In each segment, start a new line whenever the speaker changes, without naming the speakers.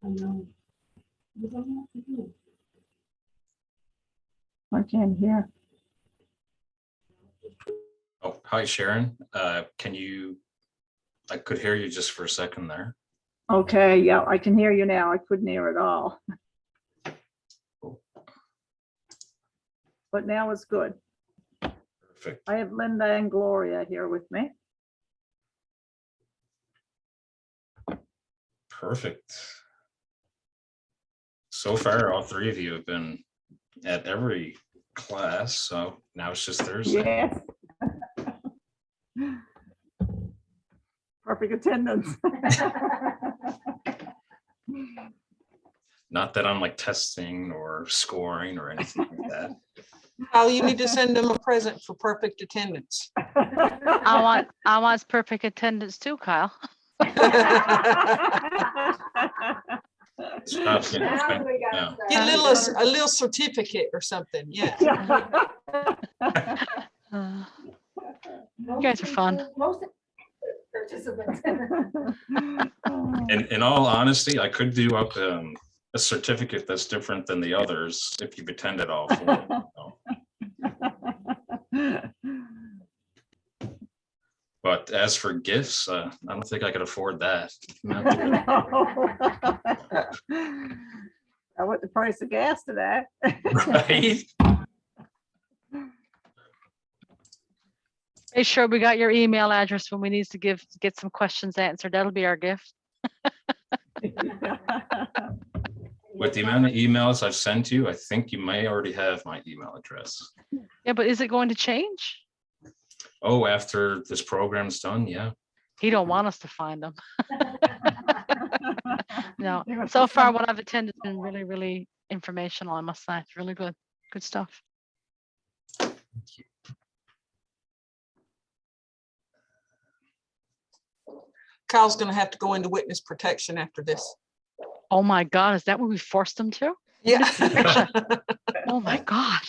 I can't hear.
Oh, hi, Sharon. Can you, I could hear you just for a second there.
Okay, yeah, I can hear you now. I couldn't hear at all. But now it's good.
Perfect.
I have Linda and Gloria here with me.
Perfect. So far, all three of you have been at every class, so now it's just Thursday.
Yes. Perfect attendance.
Not that I'm like testing or scoring or anything like that.
Oh, you need to send them a present for perfect attendance.
I want perfect attendance too, Kyle.
Stop getting spent, yeah.
Get a little certificate or something. Yeah.
You guys are fun.
Most participants.
In all honesty, I could do up a certificate that's different than the others if you've attended all four. But as for gifts, I don't think I could afford that.
What the price of gas to that?
Right?
Make sure we got your email address when we need to get some questions answered. That'll be our gift.
With the amount of emails I've sent you, I think you may already have my email address.
Yeah, but is it going to change?
Oh, after this program's done, yeah.
He don't want us to find them. No, so far what I've attended has been really, really informational, I must say. It's really good. Good stuff.
Kyle's gonna have to go into witness protection after this.
Oh my God, is that what we forced them to?
Yeah.
Oh my God.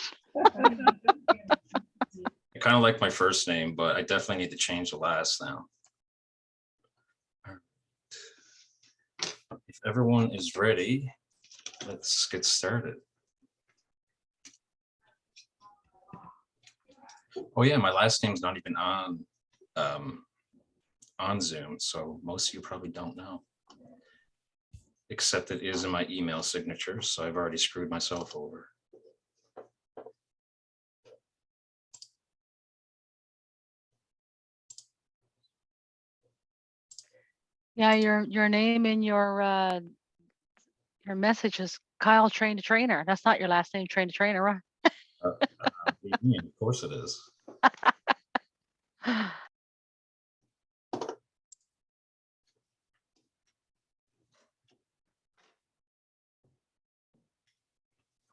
I kind of like my first name, but I definitely need to change the last now. If everyone is ready, let's get started. Oh yeah, my last name's not even on Zoom, so most of you probably don't know. Except it is in my email signature, so I've already screwed myself over.
Yeah, your name in your message is Kyle Train to Trainer. That's not your last name, Train to Trainer, right?
Of course it is.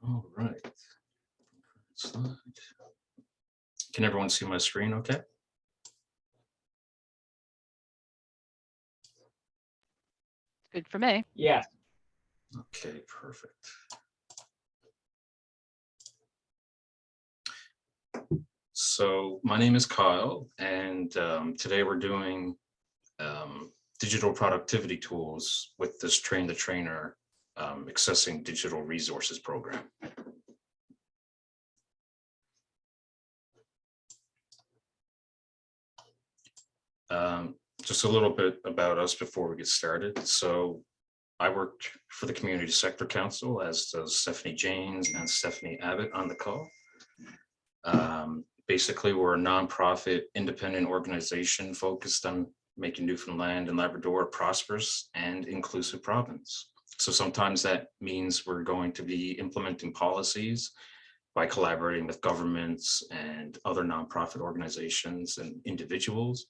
All right. Slide. Can everyone see my screen okay?
Good for me.
Yeah.
Okay, perfect. So my name is Kyle, and today we're doing digital productivity tools with this Train the Trainer accessing digital resources program. Just a little bit about us before we get started. So I worked for the Community Sector Council, as does Stephanie Janes and Stephanie Abbott on the call. Basically, we're a nonprofit independent organization focused on making Newfoundland and Labrador a prosperous and inclusive province. So sometimes that means we're going to be implementing policies by collaborating with governments and other nonprofit organizations and individuals.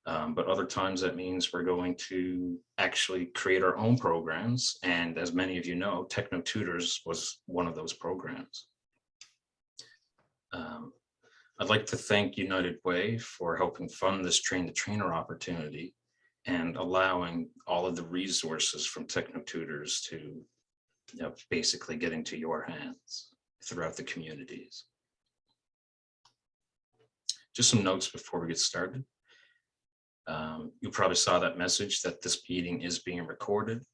But other times that means we're going to actually create our own programs. And as many of you know, Techno Tutors was one of those programs. I'd like to thank United Way for helping fund this Train the Trainer opportunity and allowing all of the resources from Techno Tutors to basically get into your hands throughout the communities. Just some notes before we get started. You probably saw that message that this meeting is being recorded.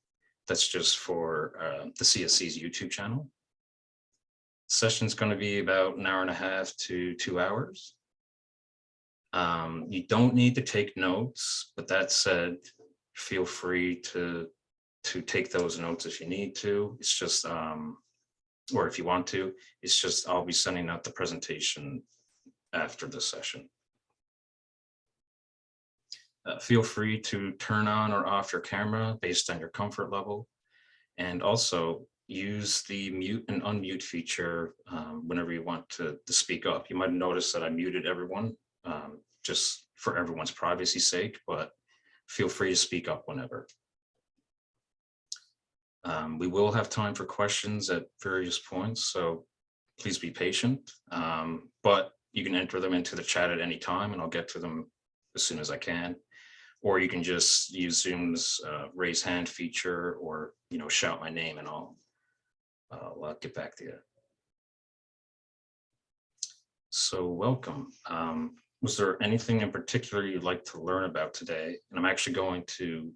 That's just for the CSC's YouTube channel. Session's going to be about an hour and a half to 2 hours. You don't need to take notes, but that said, feel free to take those notes if you need to. It's just, or if you want to, it's just I'll be sending out the presentation after the session. Feel free to turn on or off your camera based on your comfort level, and also use the mute and unmute feature whenever you want to speak up. You might notice that I muted everyone just for everyone's privacy's sake, but feel free to speak up whenever. We will have time for questions at various points, so please be patient, but you can enter them into the chat at any time and I'll get to them as soon as I can. Or you can just use Zoom's raise hand feature, or shout my name and I'll get back to you. So welcome. Was there anything in particular you'd like to learn about today? And I'm actually going to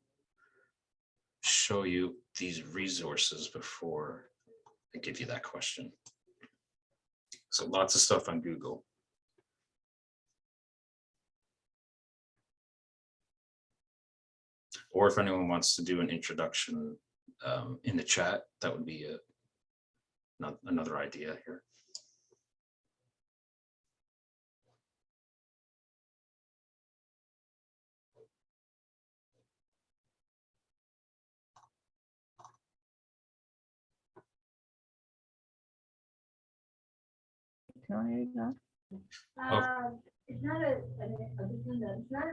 show you these resources before I give you that question. So lots of stuff on Google. Or if anyone wants to do an introduction in the chat, that would be another idea here.
Tony, no?
It's not it's not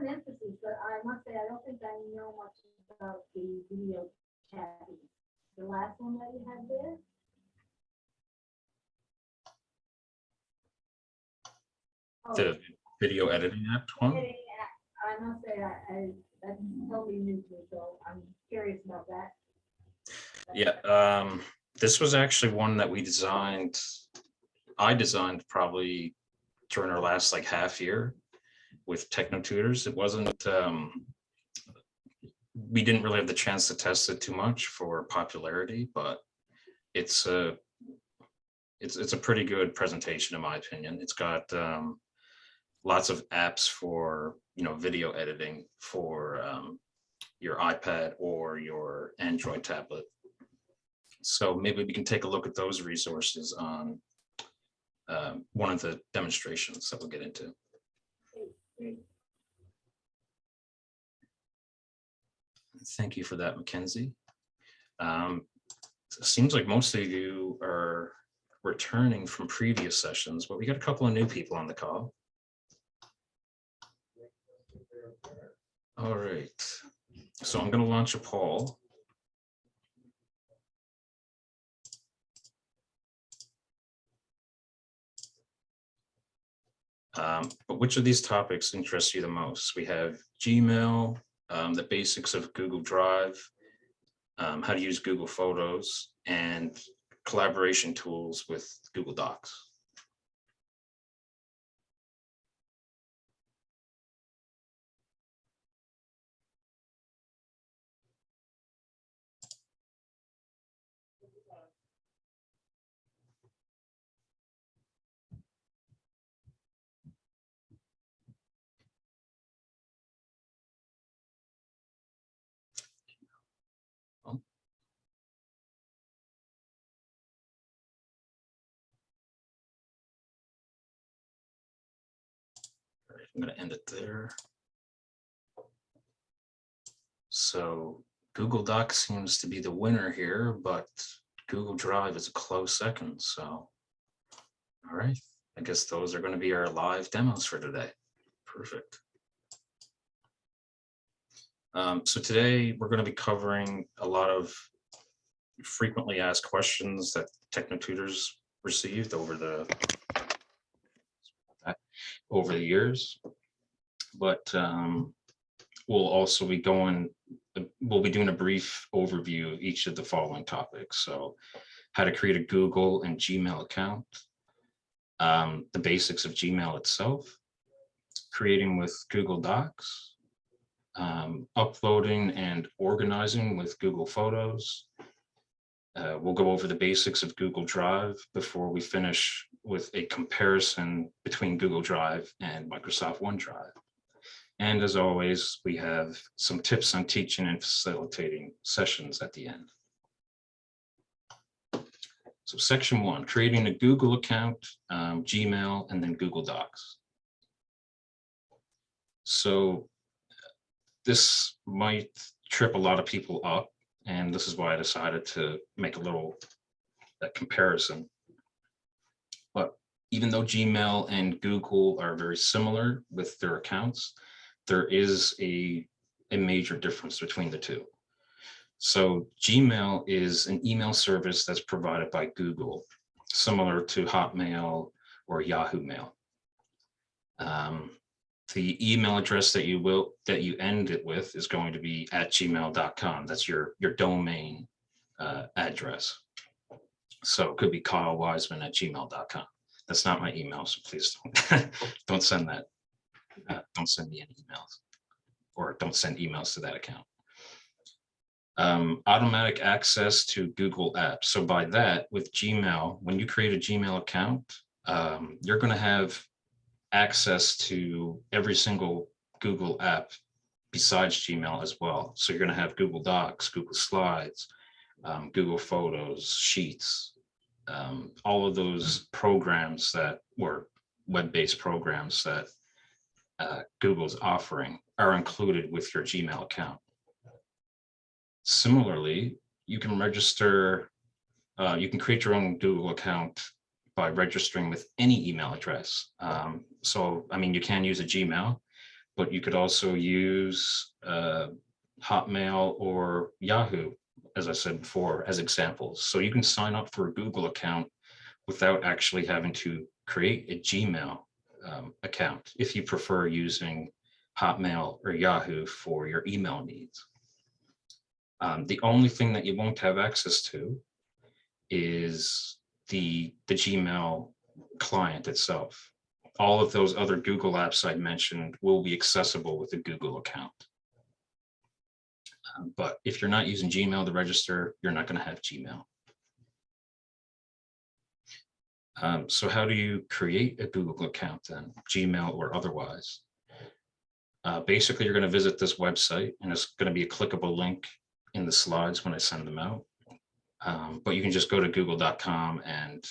an emphasis, but I must say, I don't think I know much about the video chatting. The last one that you had there? Oh,
The video editing app one?
editing app. I must say, that's totally new to me, so I'm curious about that.
Yeah, this was actually one that I designed probably during our last half year with Techno Tutors. It wasn't, we didn't really have the chance to test it too much for popularity, but it's a pretty good presentation in my opinion. It's got lots of apps for video editing for your iPad or your Android tablet. So maybe we can take a look at those resources on one of the demonstrations that we'll get into. Thank you for that, Mackenzie. It seems like most of you are returning from previous sessions, but we got a couple of new people on the call. All right, so I'm going to launch a poll. But which of these topics interest you the most? We have Gmail, the basics of Google Drive, how to use Google Photos, and collaboration tools with Google Docs. I'm going to end it there. So Google Docs seems to be the winner here, but Google Drive is a close second. So, all right, I guess those are going to be our live demos for today. Perfect. So today we're going to be covering a lot of frequently asked questions that Techno Tutors received over the years, but we'll also be we'll be doing a brief overview of each of the following topics. So how to create a Google and Gmail account, the basics of Gmail itself, creating with Google Docs, uploading and organizing with Google Photos. We'll go over the basics of Google Drive before we finish with a comparison between Google Drive and Microsoft OneDrive. And as always, we have some tips on teaching and facilitating sessions at the end. So section 1, creating a Google account, Gmail, and then Google Docs. So this might trip a lot of people up, and this is why I decided to make a little comparison. But even though Gmail and Google are very similar with their accounts, there is a major difference between the two. So Gmail is an email service that's provided by Google, similar to Hotmail or Yahoo Mail. The email address that you end it with is going to be @gmail.com. That's your domain address. So it could be kylewiseman@gmail.com. That's not my email, so please don't send that. Don't send me any emails, or don't send emails to that account. Automatic access to Google Apps. So by that, with Gmail, when you create a Gmail account, you're going to have access to every single Google app besides Gmail as well. So you're going to have Google Docs, Google Slides, Google Photos, Sheets, all of those programs that were web-based programs that Google's offering are included with your Gmail account. Similarly, you can register, you can create your own Google account by registering with any email address. So, I mean, you can use a Gmail, but you could also use Hotmail or Yahoo, as I said before, as examples. So you can sign up for a Google account without actually having to create a Gmail account if you prefer using Hotmail or Yahoo for your email needs. The only thing that you won't have access to is the Gmail client itself. All of those other Google apps I mentioned will be accessible with a Google account. But if you're not using Gmail to register, you're not going to have Gmail. So how do you create a Google account then, Gmail or otherwise? Basically, you're going to visit this website, and it's going to be a clickable link in the slides when I send them out. But you can just go to google.com and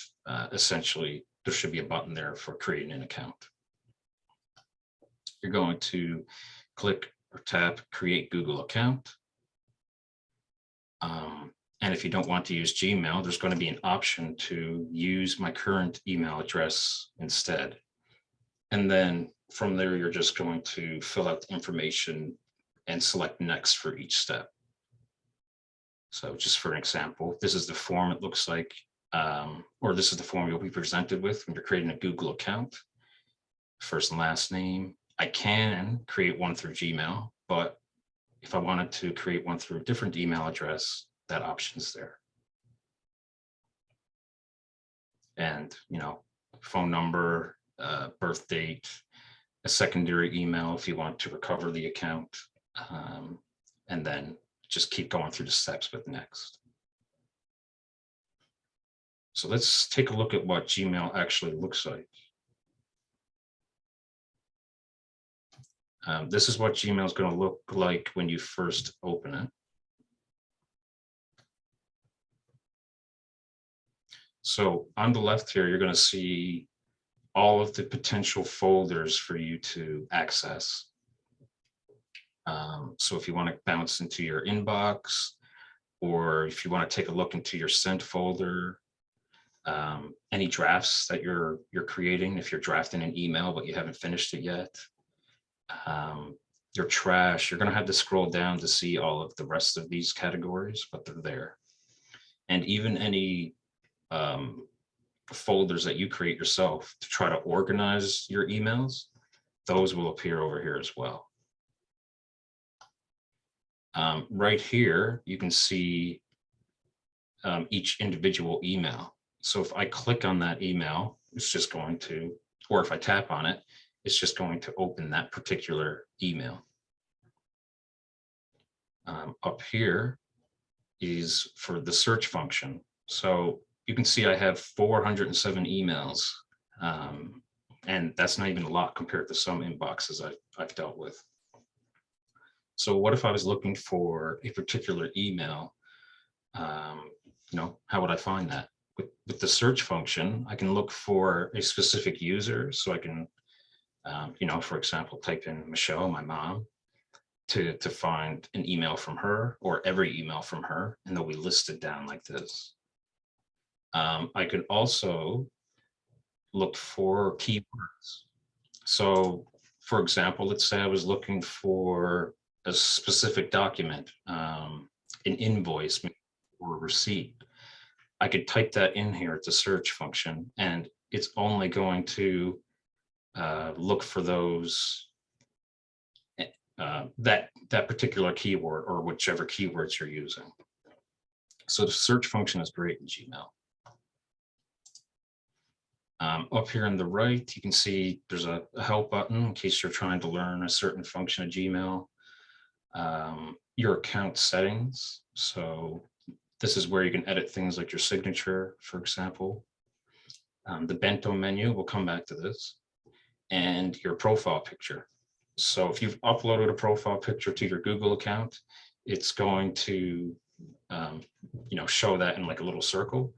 essentially there should be a button there for creating an account. You're going to click or tap Create Google Account. And if you don't want to use Gmail, there's going to be an option to use my current email address instead. And then from there, you're just going to fill out the information and select Next for each step. So just for an example, this is the form it looks like, or this is the form you'll be presented with when you're creating a Google account. First and last name. I can create one through Gmail, but if I wanted to create one through a different email address, that option's there. And, phone number, birth date, a secondary email if you want to recover the account, and then just keep going through the steps with Next. So let's take a look at what Gmail actually looks like. This is what Gmail is going to look like when you first open it. So on the left here, you're going to see all of the potential folders for you to access. So if you want to bounce into your inbox, or if you want to take a look into your sent folder, any drafts that you're creating, if you're drafting an email but you haven't finished it yet, your trash, you're going to have to scroll down to see all of the rest of these categories, but they're there. And even any folders that you create yourself to try to organize your emails, those will appear over here as well. Right here, you can see each individual email. So if I click on that email, it's just going to, or if I tap on it, it's just going to open that particular email. Up here is for the search function. So you can see I have 407 emails, and that's not even a lot compared to some inboxes I've dealt with. So what if I was looking for a particular email? How would I find that? With the search function, I can look for a specific user. So I can, for example, type in Michelle, my mom, to find an email from her or every email from her, and they'll be listed down like this. I could also look for keywords. So for example, let's say I was looking for a specific document, an invoice or a receipt. I could type that in here at the search function, and it's only going to look for those, that particular keyword or whichever keywords you're using. So the search function is great in Gmail. Up here on the right, you can see there's a help button in case you're trying to learn a certain function of Gmail. Your account settings. So this is where you can edit things like your signature, for example. The Bento menu, we'll come back to this, and your profile picture. So if you've uploaded a profile picture to your Google account, it's going to show that in like a little circle.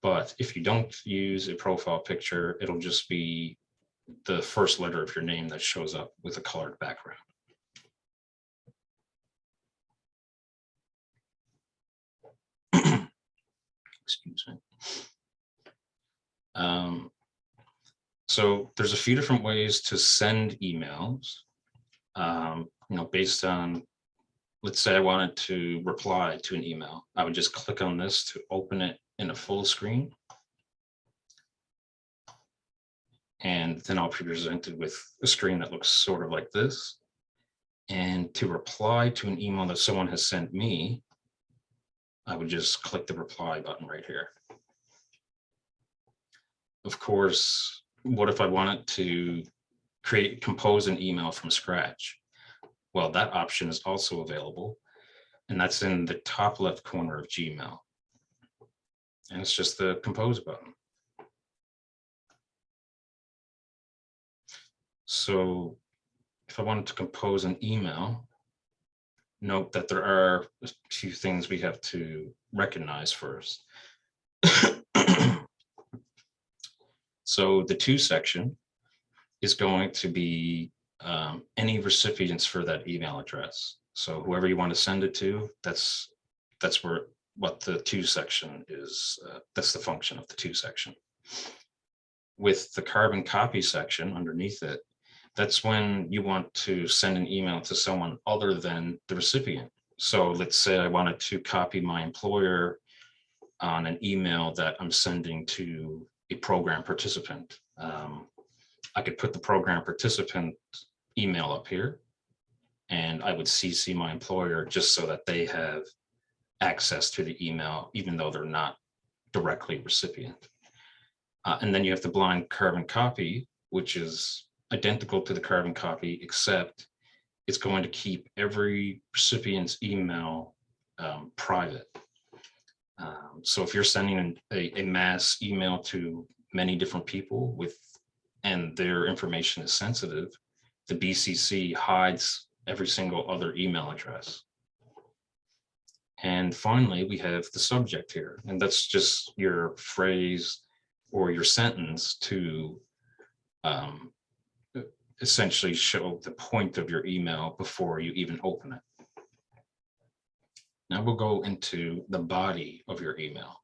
But if you don't use a profile picture, it'll just be the first letter of your name that shows up with a colored background. Excuse me. So there's a few different ways to send emails, based on, let's say I wanted to reply to an email. I would just click on this to open it in a full screen. And then I'll be presented with a screen that looks sort of like this. And to reply to an email that someone has sent me, I would just click the reply button right here. Of course, what if I wanted to compose an email from scratch? Well, that option is also available, and that's in the top left corner of Gmail. And it's just the compose button. So if I wanted to compose an email, note that there are a few things we have to recognize first. So the to section is going to be any recipients for that email address. So whoever you want to send it to, that's what the to section is. That's the function of the to section. With the carbon copy section underneath it, that's when you want to send an email to someone other than the recipient. So let's say I wanted to copy my employer on an email that I'm sending to a program participant. I could put the program participant email up here, and I would CC my employer just so that they have access to the email, even though they're not directly recipient. And then you have the blind carbon copy, which is identical to the carbon copy, except it's going to keep every recipient's email private. So if you're sending a mass email to many different people and their information is sensitive, the BCC hides every single other email address. And finally, we have the subject here, and that's just your phrase or your sentence to essentially show the point of your email before you even open it. Now we'll go into the body of your email.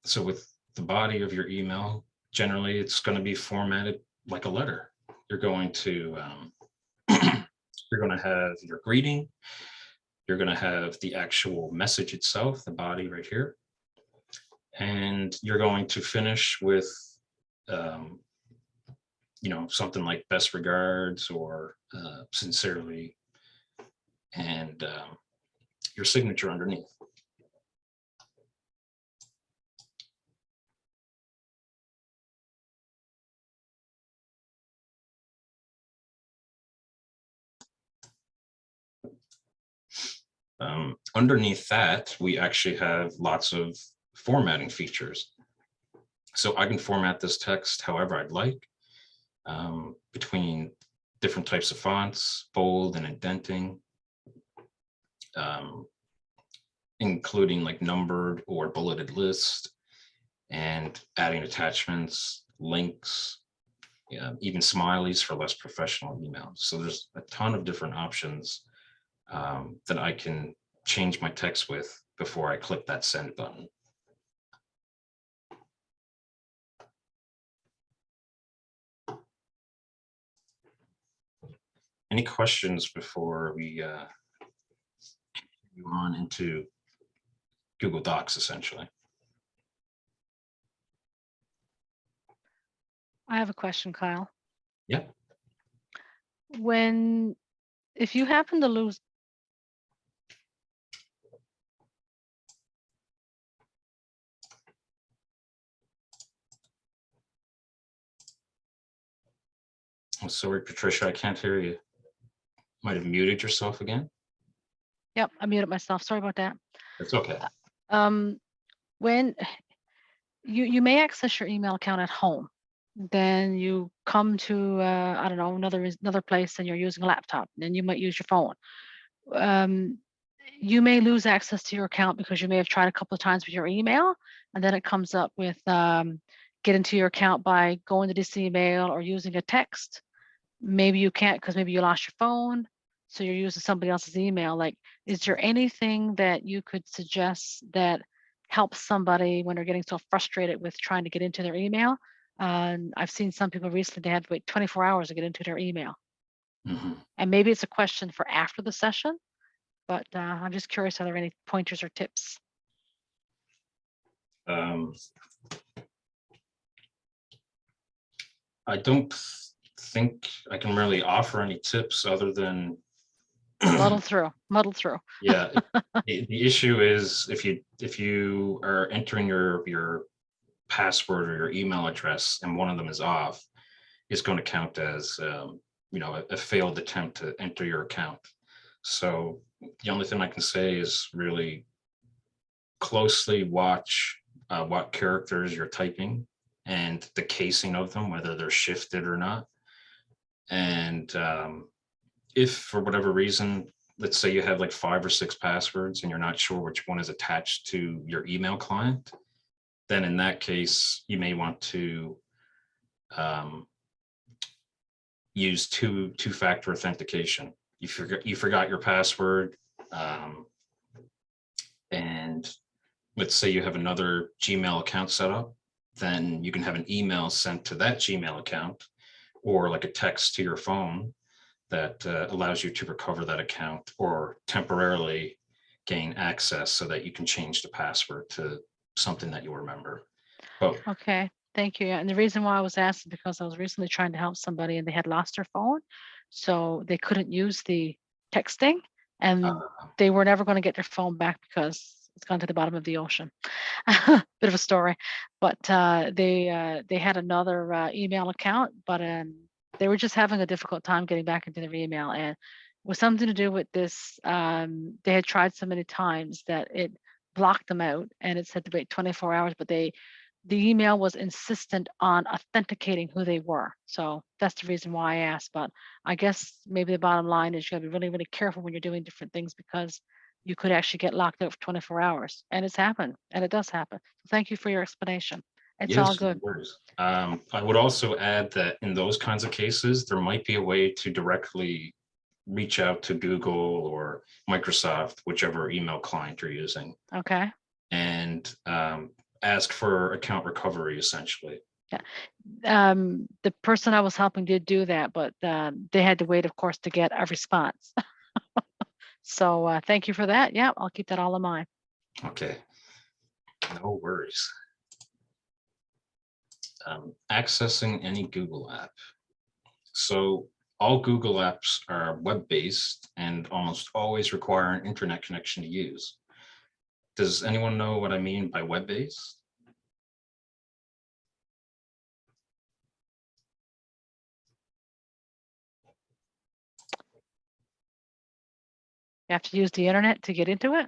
So with the body of your email, generally it's going to be formatted like a letter. You're going to have your greeting. You're going to have the actual message itself, the body right here. And you're going to finish with, something like best regards or sincerely, and your signature underneath. Underneath that, we actually have lots of formatting features. So I can format this text however I'd like, between different types of fonts, bold and indenting, including like numbered or bulleted list, and adding attachments, links, even smileys for less professional emails. So there's a ton of different options that I can change my text with before I click that send button. Any questions before we move on into Google Docs, essentially?
I have a question, Kyle.
Yeah.
If you happen to lose,
I'm sorry, Patricia, I can't hear you. Might have muted yourself again.
yep, I muted myself. Sorry about that.
It's okay.
When you may access your email account at home, then you come to I don't know, another place and you're using a laptop, then you might use your phone. You may lose access to your account because you may have tried a couple of times with your email, and then it comes up with get into your account by going to this email or using a text. Maybe you can't because maybe you lost your phone, so you're using somebody else's email. Like, is there anything that you could suggest that helps somebody when they're getting so frustrated with trying to get into their email? I've seen some people recently, they had to wait 24 hours to get into their email.
Mhm.
And maybe it's a question for after the session, but I'm just curious, are there any pointers or tips?
I don't think I can really offer any tips other than
Muddle through.
yeah. The issue is if you are entering your password or your email address and one of them is off, it's going to count as a failed attempt to enter your account. So the only thing I can say is really closely watch what characters you're typing and the casing of them, whether they're shifted or not. And if for whatever reason, let's say you have like 5 or 6 passwords and you're not sure which one is attached to your email client, then in that case, you may want to use two-factor authentication. You forgot your password, and let's say you have another Gmail account set up, then you can have an email sent to that Gmail account or like a text to your phone that allows you to recover that account or temporarily gain access so that you can change the password to something that you remember. But
Okay, thank you. Yeah, and the reason why I was asked is because I was recently trying to help somebody and they had lost their phone, so they couldn't use the texting, and they were never going to get their phone back because it's gone to the bottom of the ocean. Bit of a story, but they had another email account, but they were just having a difficult time getting back into their email, and it was something to do with this. They had tried so many times that it blocked them out, and it said to wait 24 hours, but the email was insistent on authenticating who they were. So that's the reason why I asked. But I guess maybe the bottom line is you gotta be really, really careful when you're doing different things because you could actually get locked out for 24 hours. And it's happened, and it does happen. So thank you for your explanation. It's all
yes, no
good.
worries. I would also add that in those kinds of cases, there might be a way to directly reach out to Google or Microsoft, whichever email client you're using,
Okay.
and ask for account recovery, essentially.
The person I was helping did do that, but they had to wait, of course, to get a response. So thank you for that. Yeah, I'll keep that all in mind.
Okay, no worries. Accessing any Google app. So all Google apps are web-based and almost always require an internet connection to use. Does anyone know what I mean by web-based?
You have to use the internet to get into it?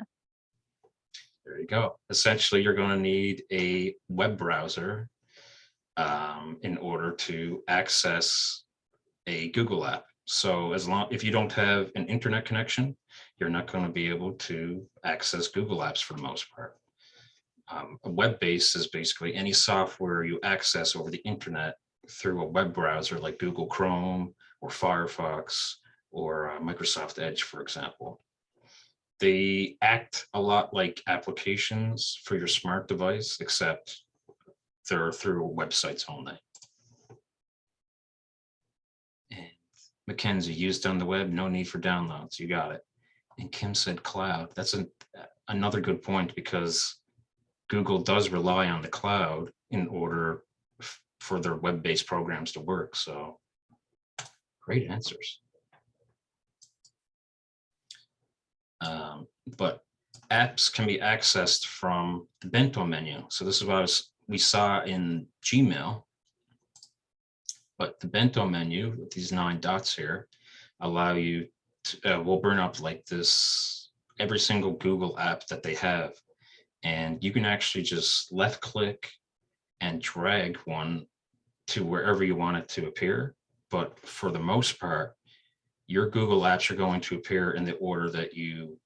There you go. Essentially, you're going to need a web browser in order to access a Google app. So if you don't have an internet connection, you're not going to be able to access Google apps for the most part. A web base is basically any software you access over the internet through a web browser like Google Chrome or Firefox or Microsoft Edge, for example. They act a lot like applications for your smart device, except they're through websites only. And Mackenzie, used on the web, no need for downloads. You got it. And Kim said cloud. That's another good point, because Google does rely on the cloud in order for their web-based programs to work. So great answers. But apps can be accessed from the Bento menu. So this is what we saw in Gmail. But the Bento menu with these 9 dots here allow you to, will bring up like this, every single Google app that they have. And you can actually just left click and drag one to wherever you want it to appear. But for the most part, your Google apps are going to appear in the order that you,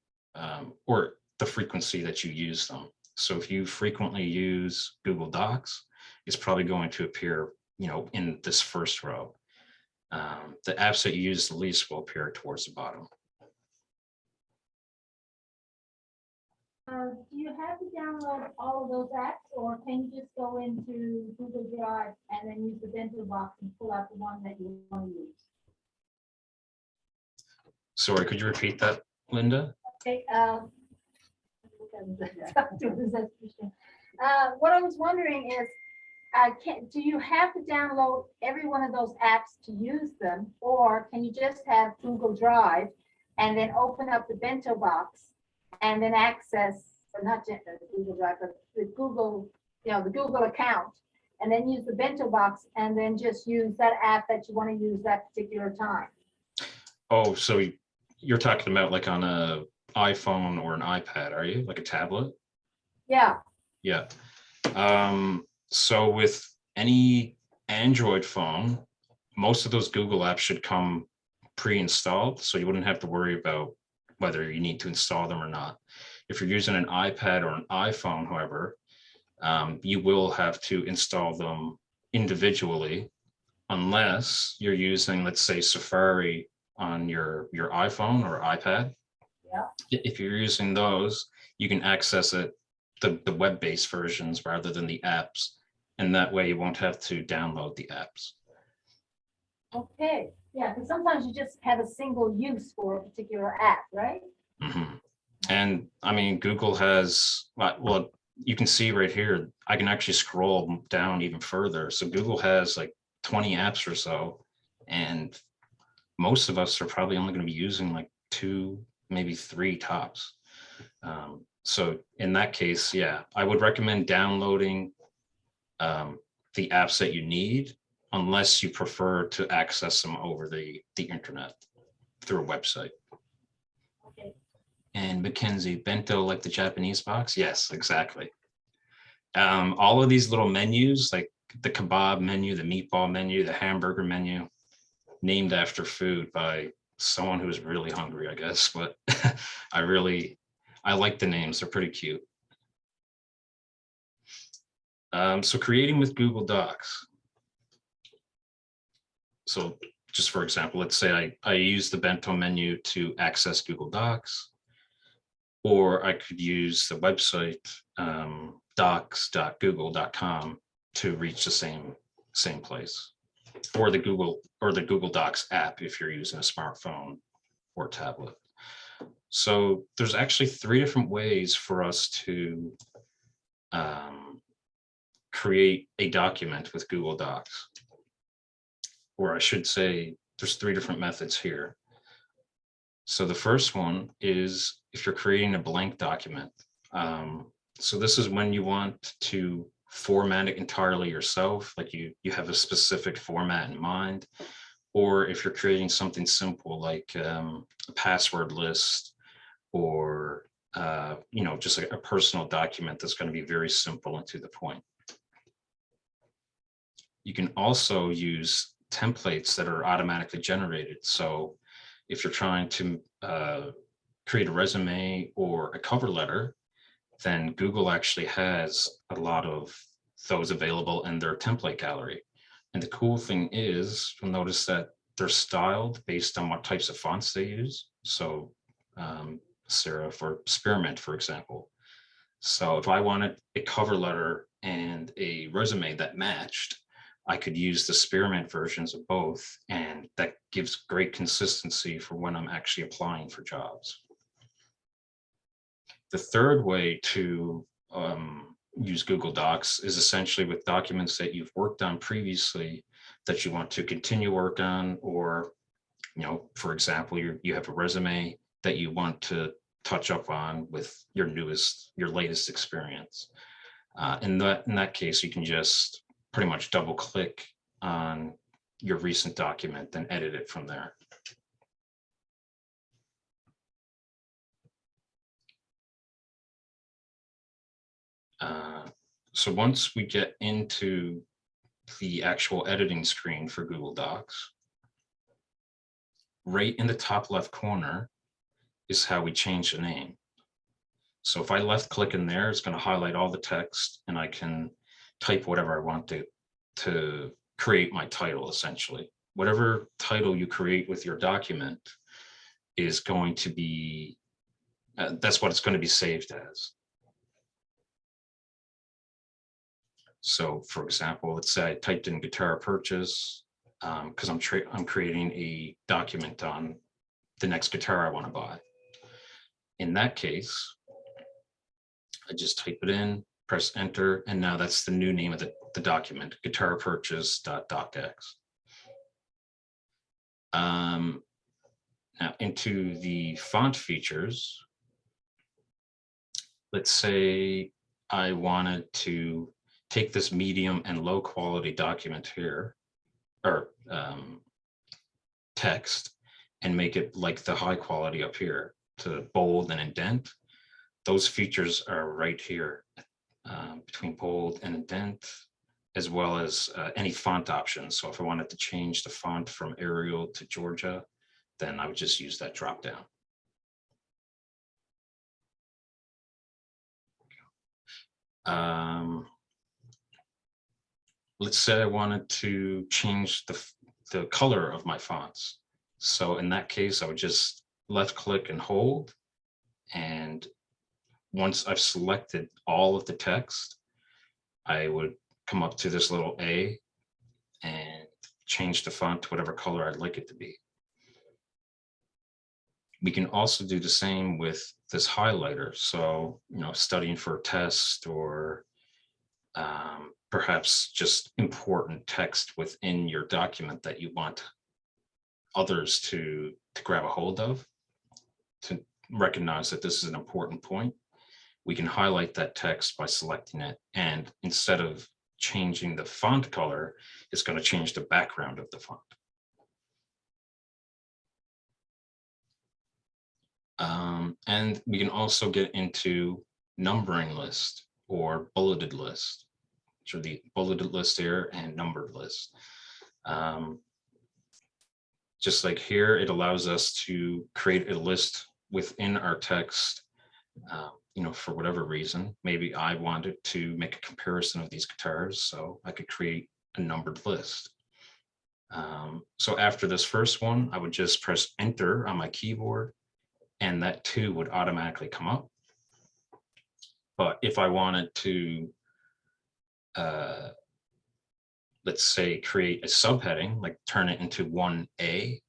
or the frequency that you use them. So if you frequently use Google Docs, it's probably going to appear, in this first row. The apps that you use the least will appear towards the bottom.
Do you have to download all of those apps, or can you just go into Google Drive and then use the Bento box and pull out the one that you want to use?
Sorry, could you repeat that, Linda?
Okay, what I was wondering is, do you have to download every one of those apps to use them, or can you just have Google Drive and then open up the Bento box and then access, or not just Google Drive, but the Google, the Google account, and then use the Bento box and then just use that app that you want to use that particular time? Oh,
so you're talking about like on a iPhone or an iPad, are you? Like a tablet?
Yeah.
Yeah. So with any Android phone, most of those Google apps should come pre-installed, so you wouldn't have to worry about whether you need to install them or not. If you're using an iPad or an iPhone, however, you will have to install them individually, unless you're using, let's say, Safari on your iPhone or iPad.
Yeah.
If you're using those, you can access it, the web-based versions rather than the apps. And that way you won't have to download the apps.
Okay, yeah, because sometimes you just have a single use for a particular app, right?
Mm-hmm. And I mean, Google has, well, you can see right here, I can actually scroll down even further. So Google has like 20 apps or so, and most of us are probably only going to be using like 2, maybe 3 tops. So in that case, yeah, I would recommend downloading the apps that you need, unless you prefer to access them over the internet through a website.
Okay.
And Mackenzie, Bento like the Japanese box? Yes, exactly. All of these little menus, like the kebab menu, the meatball menu, the hamburger menu, named after food by someone who's really hungry, I guess. But I like the names, they're pretty cute. So creating with Google Docs. So just for example, let's say I use the Bento menu to access Google Docs, or I could use the website docs.google.com to reach the same place, or the Google Docs app if you're using a smartphone or tablet. So there's actually 3 different ways for us to create a document with Google Docs. Or I should say, there's 3 different methods here. So the first one is if you're creating a blank document. So this is when you want to format it entirely yourself, like you have a specific format in mind. Or if you're creating something simple like a password list or just a personal document that's going to be very simple and to the point. You can also use templates that are automatically generated. So if you're trying to create a resume or a cover letter, then Google actually has a lot of those available in their template gallery. And the cool thing is, you'll notice that they're styled based on what types of fonts they use. So serif or spearmint, for example. So if I wanted a cover letter and a resume that matched, I could use the spearmint versions of both, and that gives great consistency for when I'm actually applying for jobs. The third way to use Google Docs is essentially with documents that you've worked on previously that you want to continue work on, or, for example, you have a resume that you want to touch up on with your latest experience. In that case, you can just pretty much double click on your recent document and edit it from there. So once we get into the actual editing screen for Google Docs, right in the top left corner is how we change the name. So if I left click in there, it's going to highlight all the text, and I can type whatever I want to create my title, essentially. Whatever title you create with your document is going to be, that's what it's going to be saved as. So for example, let's say I typed in guitar purchase because I'm creating a document on the next guitar I want to buy. In that case, I just type it in, press enter, and now that's the new name of the document, guitar purchase.docx. Now into the font features, let's say I wanted to take this medium and low quality document here, or text, and make it like the high quality up here to bold and indent. Those features are right here between bold and indent, as well as any font options. So if I wanted to change the font from Arial to Georgia, then I would just use that drop down. Let's say I wanted to change the color of my fonts. So in that case, I would just left click and hold. And once I've selected all of the text, I would come up to this little A and change the font to whatever color I'd like it to be. We can also do the same with this highlighter. So, studying for a test, or perhaps just important text within your document that you want others to grab a hold of, to recognize that this is an important point. We can highlight that text by selecting it, and instead of changing the font color, it's going to change the background of the font. And we can also get into numbering list or bulleted list, which are the bulleted list here and numbered list. Just like here, it allows us to create a list within our text, for whatever reason. Maybe I wanted to make a comparison of these guitars, so I could create a numbered list. So after this first one, I would just press enter on my keyboard, and that too would automatically come up. But if I wanted to, let's say, create a subheading, like turn it into 1A,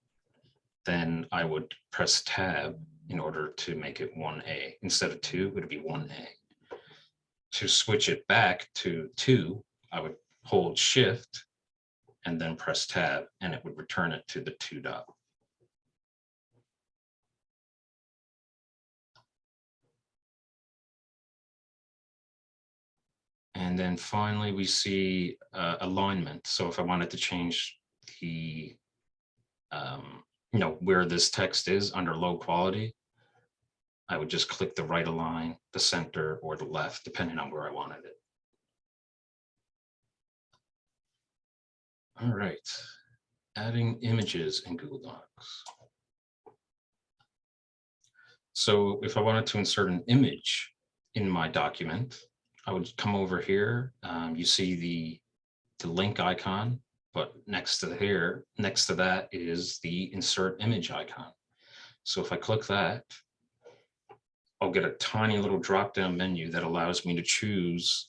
then I would press tab in order to make it 1A. Instead of 2, it would be 1A. To switch it back to 2, I would hold shift and then press tab, and it would return it to the 2 dot. And then finally, we see alignment. So if I wanted to change the, where this text is under low quality, I would just click the right align, the center, or the left, depending on where I wanted it. All right, adding images in Google Docs. So if I wanted to insert an image in my document, I would come over here. You see the link icon, but next to that is the insert image icon. So if I click that, I'll get a tiny little drop-down menu that allows me to choose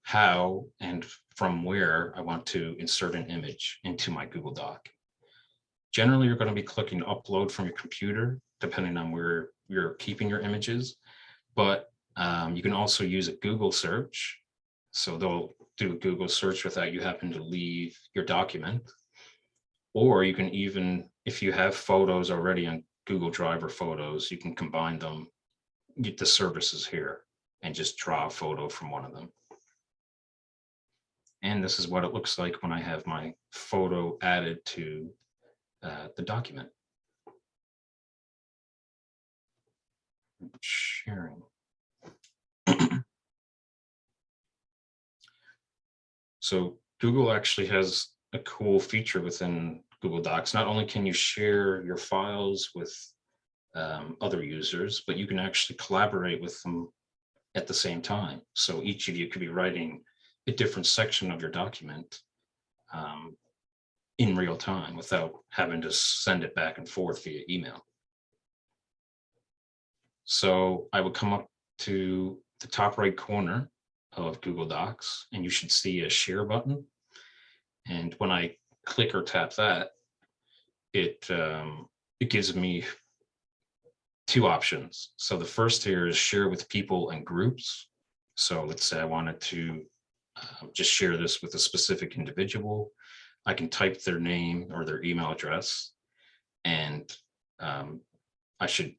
how and from where I want to insert an image into my Google Doc. Generally, you're going to be clicking upload from your computer, depending on where you're keeping your images, but you can also use a Google search. So they'll do a Google search without you having to leave your document. Or you can even, if you have photos already on Google Drive or Photos, you can combine them, get the services here, and just draw a photo from one of them. And this is what it looks like when I have my photo added to the document. Sharing. So Google actually has a cool feature within Google Docs. Not only can you share your files with other users, but you can actually collaborate with them at the same time. So each of you could be writing a different section of your document in real time without having to send it back and forth via email. So I would come up to the top right corner of Google Docs, and you should see a share button. And when I click or tap that, it gives me two options. So the first here is share with people and groups. So let's say I wanted to just share this with a specific individual. I can type their name or their email address, and I should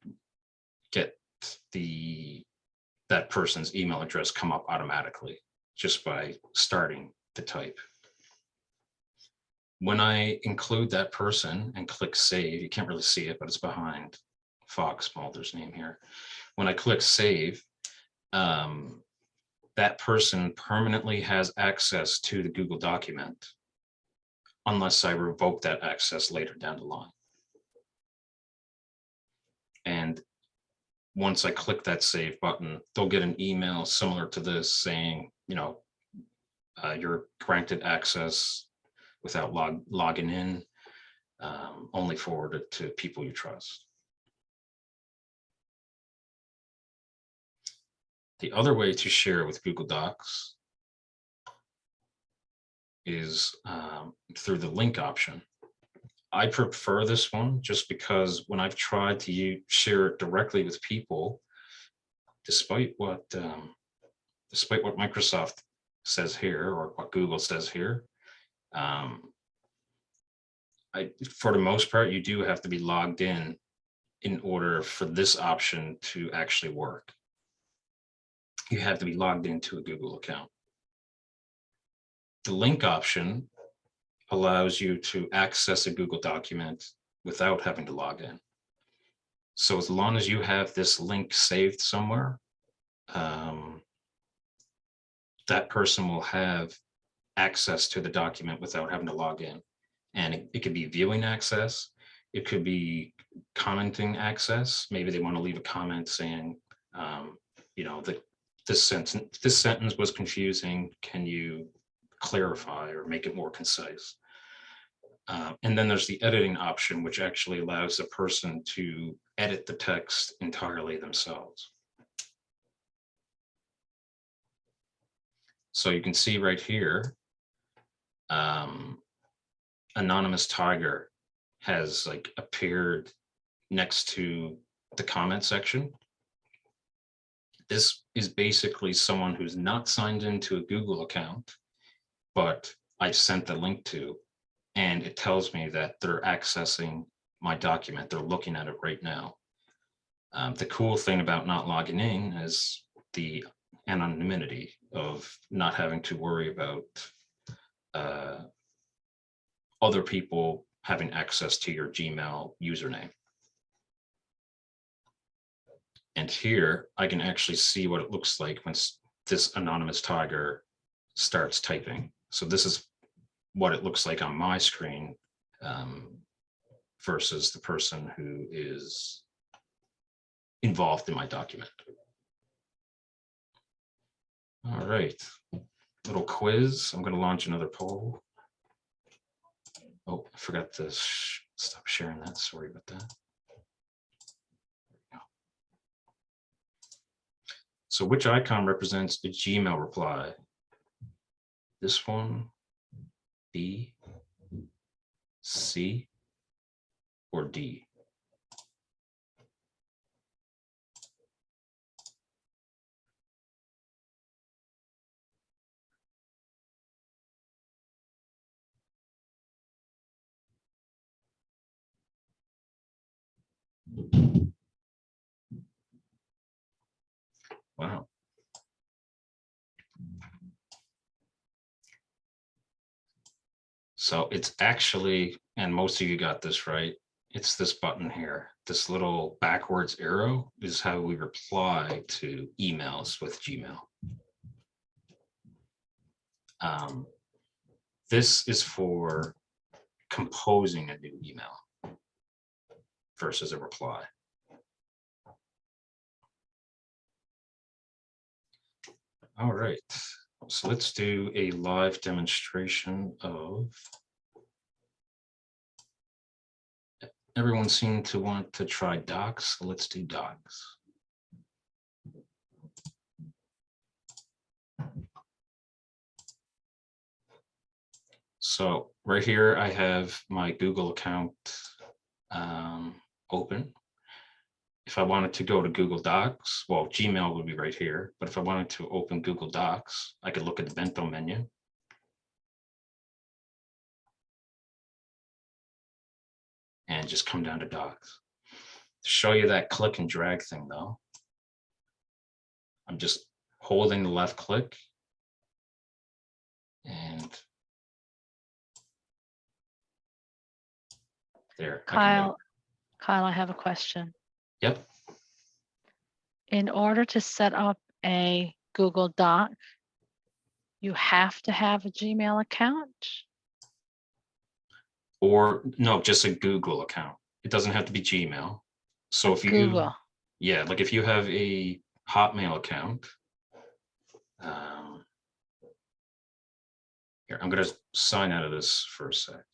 get that person's email address come up automatically just by starting the type. When I include that person and click save, you can't really see it, but it's behind Fox Mulder's name here. When I click save, that person permanently has access to the Google document unless I revoke that access later down the line. And once I click that save button, they'll get an email similar to this saying, you know, you're granted access without logging in, only forward it to people you trust. The other way to share with Google Docs is through the link option. I prefer this one just because when I've tried to share it directly with people, despite what Microsoft says here or what Google says here, for the most part, you do have to be logged in order for this option to actually work. You have to be logged into a Google account. The link option allows you to access a Google document without having to log in. So as long as you have this link saved somewhere, that person will have access to the document without having to log in. And it could be viewing access. It could be commenting access. Maybe they want to leave a comment saying, you know, this sentence was confusing. Can you clarify or make it more concise? And then there's the editing option, which actually allows the person to edit the text entirely themselves. So you can see right here, Anonymous Tiger has like appeared next to the comment section. This is basically someone who's not signed into a Google account, but I sent the link to, and it tells me that they're accessing my document. They're looking at it right now. The cool thing about not logging in is the anonymity of not having to worry about other people having access to your Gmail username. And here I can actually see what it looks like when this anonymous tiger starts typing. So this is what it looks like on my screen versus the person who is involved in my document. All right, little quiz. I'm going to launch another poll. Oh, I forgot to stop sharing that. Sorry about that. So which icon represents a Gmail reply? This one, B, C, or D? Wow. So it's actually, and most of you got this right, it's this button here. This little backwards arrow is how we reply to emails with Gmail. This is for composing a new email versus a reply. All right, so let's do a live demonstration of. Everyone seemed to want to try docs, so let's do docs. So right here, I have my Google account open. If I wanted to go to Google Docs, well, Gmail would be right here, but if I wanted to open Google Docs, I could look at the Bento menu. And just come down to Docs. To show you that click and drag thing though, I'm just holding the left click and there.
Kyle, I have a question.
Yep.
In order to set up a Google Doc, you have to have a Gmail account?
Or no, just a Google account. It doesn't have to be Gmail. So if you,
Google.
yeah, like if you have a Hotmail account, here, I'm going to sign out of this for a sec.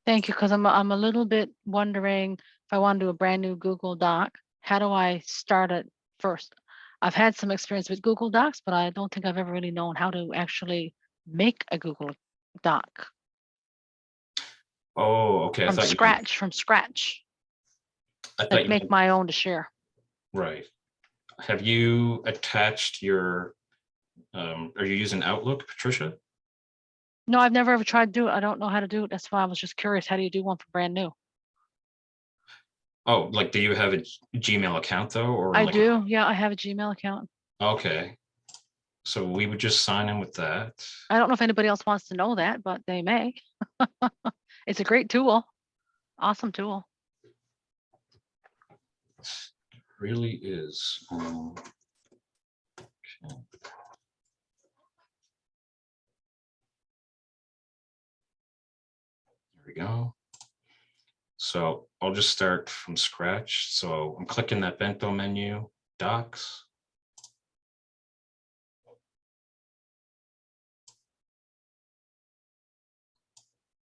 Thank you, because I'm a little bit wondering if I want to do a brand new Google Doc, how do I start it first? I've had some experience with Google Docs, but I don't think I've ever really known how to actually make a Google Doc.
Oh, okay.
From scratch.
I thought
Like
you
make
meant,
my own to share.
right. Have you attached your, are you using Outlook, Patricia?
No, I've never ever tried to do it. I don't know how to do it. That's why I was just curious. How do you do one for brand new?
Oh, like, do you have a Gmail account though? Or
I
like
do. Yeah, I have a Gmail account.
Okay. So we would just sign in with that.
I don't know if anybody else wants to know that, but they may. It's a great tool. Awesome tool.
It really is. Okay. There we go. So I'll just start from scratch. So I'm clicking that Bento menu, Docs.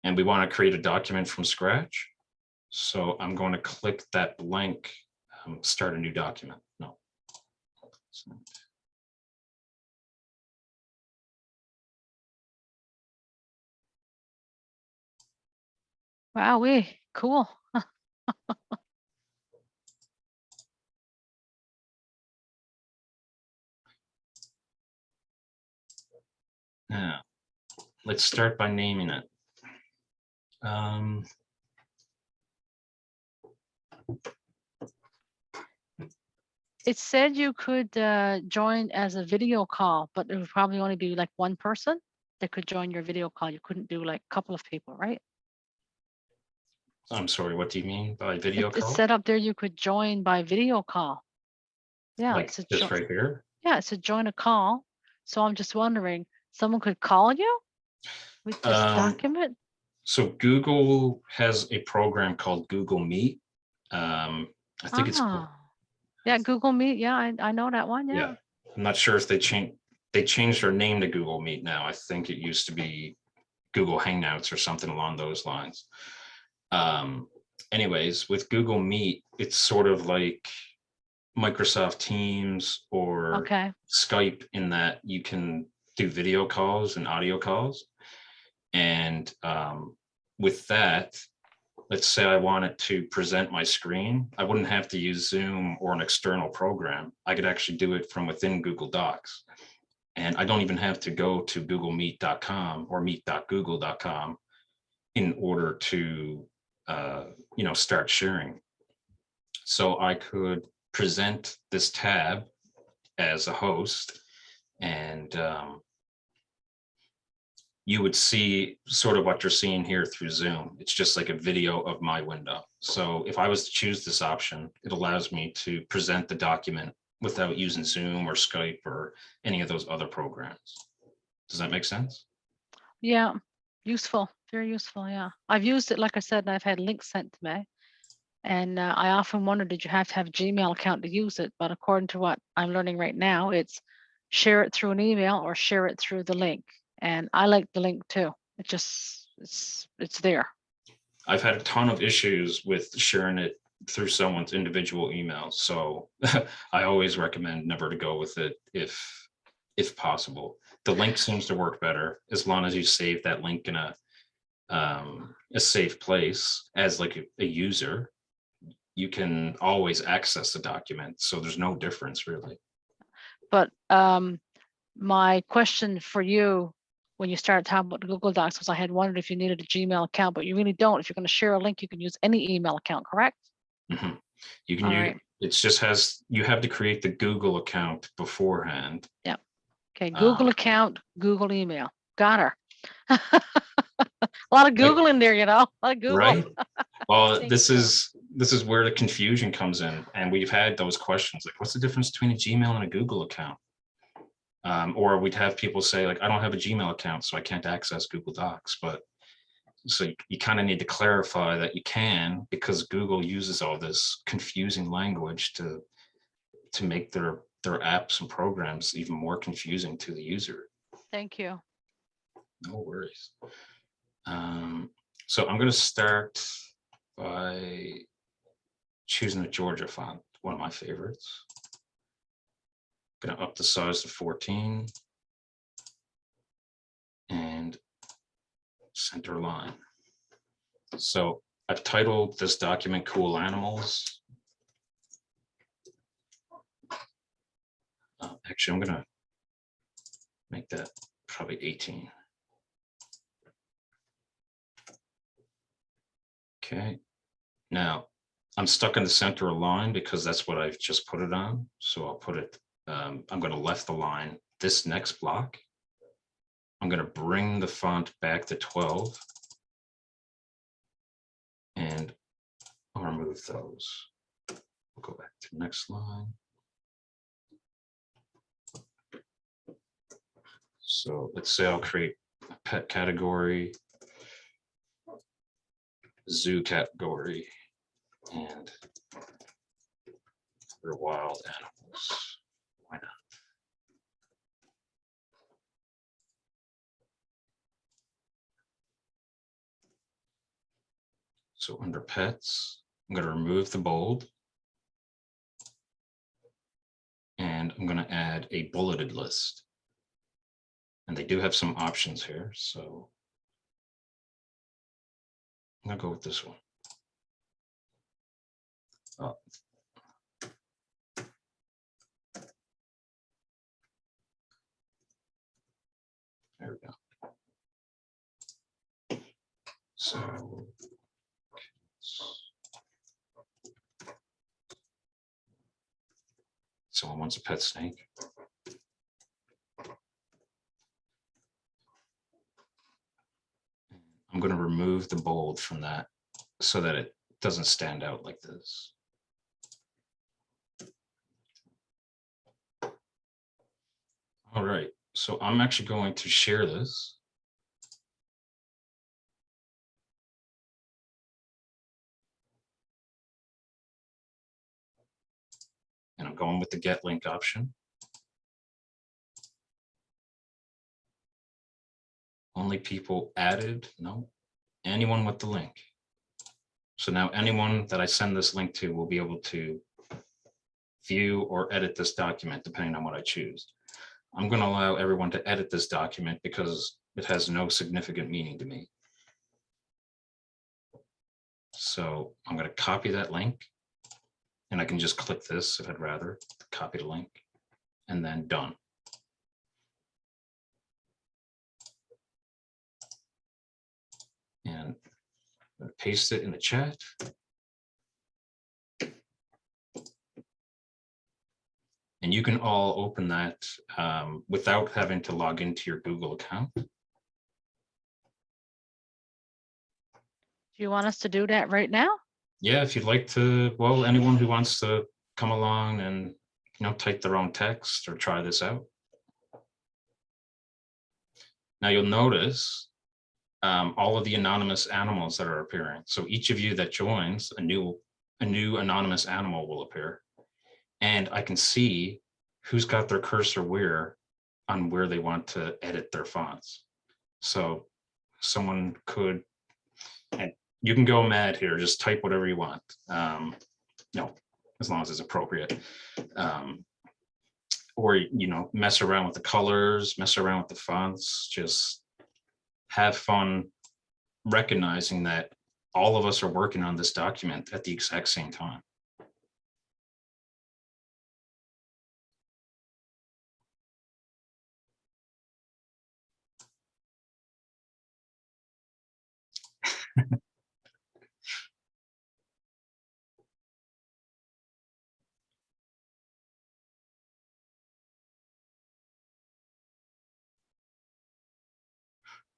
And we want to create a document from scratch. So I'm going to click that blank, start a new document. No.
Wow, cool.
Now, let's start by naming it.
It said you could join as a video call, but it would probably only be like one person that could join your video call. You couldn't do like a couple of people, right?
I'm sorry, what do you mean by video
It's
call?
set up there you could join by video call. Yeah,
Like
it's a
this right here.
yeah, it's a join a call. So I'm just wondering, someone could call you with this document?
So Google has a program called Google Meet. I think it's,
Ah, yeah, Google Meet. Yeah, I know that one.
yeah,
Yeah.
I'm not sure if they changed their name to Google Meet now. I think it used to be Google Hangouts or something along those lines. Anyways, with Google Meet, it's sort of like Microsoft Teams or
Okay.
Skype in that you can do video calls and audio calls. And with that, let's say I wanted to present my screen, I wouldn't have to use Zoom or an external program. I could actually do it from within Google Docs. And I don't even have to go to googlemeet.com or meet.google.com in order to, start sharing. So I could present this tab as a host, and you would see sort of what you're seeing here through Zoom. It's just like a video of my window. So if I was to choose this option, it allows me to present the document without using Zoom or Skype or any of those other programs. Does that make sense?
Yeah, useful, very useful. Yeah, I've used it, like I said, and I've had links sent to me. And I often wonder, did you have to have a Gmail account to use it? But according to what I'm learning right now, it's share it through an email or share it through the link. And I like the link too. It just, it's there.
I've had a ton of issues with sharing it through someone's individual email. So I always recommend never to go with it if possible. The link seems to work better as long as you save that link in a safe place as like a user. You can always access the document. So there's no difference really.
But my question for you when you started talking about the Google Docs was I had wondered if you needed a Gmail account, but you really don't. If you're going to share a link, you can use any email account, correct?
Mhm. You can
All
use,
right.
it just has, you have to create the Google account beforehand.
Okay, Google account, Google email. Got her. A lot of Google in there, you know, a lot of Google.
Right. Well,
Thank
this
you.
is where the confusion comes in. And we've had those questions like, what's the difference between a Gmail and a Google account? Or we'd have people say like, I don't have a Gmail account, so I can't access Google Docs. But so you kind of need to clarify that you can, because Google uses all this confusing language to make their apps and programs even more confusing to the user.
Thank you.
No worries. So I'm going to start by choosing a Georgia font, one of my favorites. Going to up the size to 14 and center line. So I've titled this document Cool Animals. Actually, I'm going to make that probably 18. Okay. Now I'm stuck in the center of line because that's what I've just put it on. So I'll put it, I'm going to left align this next block. I'm going to bring the font back to 12. And I'll remove those. We'll go back to the next line. So let's say I'll create a pet category, zoo category, and for wild animals. Why not? So under pets, I'm going to remove the bold. And I'm going to add a bulleted list. And they do have some options here. So I'm going to go with this one. Oh. There we go. So someone wants a pet snake. I'm going to remove the bold from that so that it doesn't stand out like this. All right, so I'm actually going to share this. And I'm going with the get link option. Only people added, no, anyone with the link. So now anyone that I send this link to will be able to view or edit this document depending on what I choose. I'm going to allow everyone to edit this document because it has no significant meaning to me. So I'm going to copy that link, and I can just click this if I'd rather copy the link, and then done. And I'm going to paste it in the chat. And you can all open that without having to log into your Google account.
Do you want us to do that right now?
Yeah, if you'd like to, well, anyone who wants to come along and, type their own text or try this out. Now you'll notice all of the anonymous animals that are appearing. So each of you that joins, a new anonymous animal will appear. And I can see who's got their cursor where they want to edit their fonts. So someone could, and you can go mad here, just type whatever you want. As long as it's appropriate. Or, mess around with the colors, mess around with the fonts, just have fun recognizing that all of us are working on this document at the exact same time.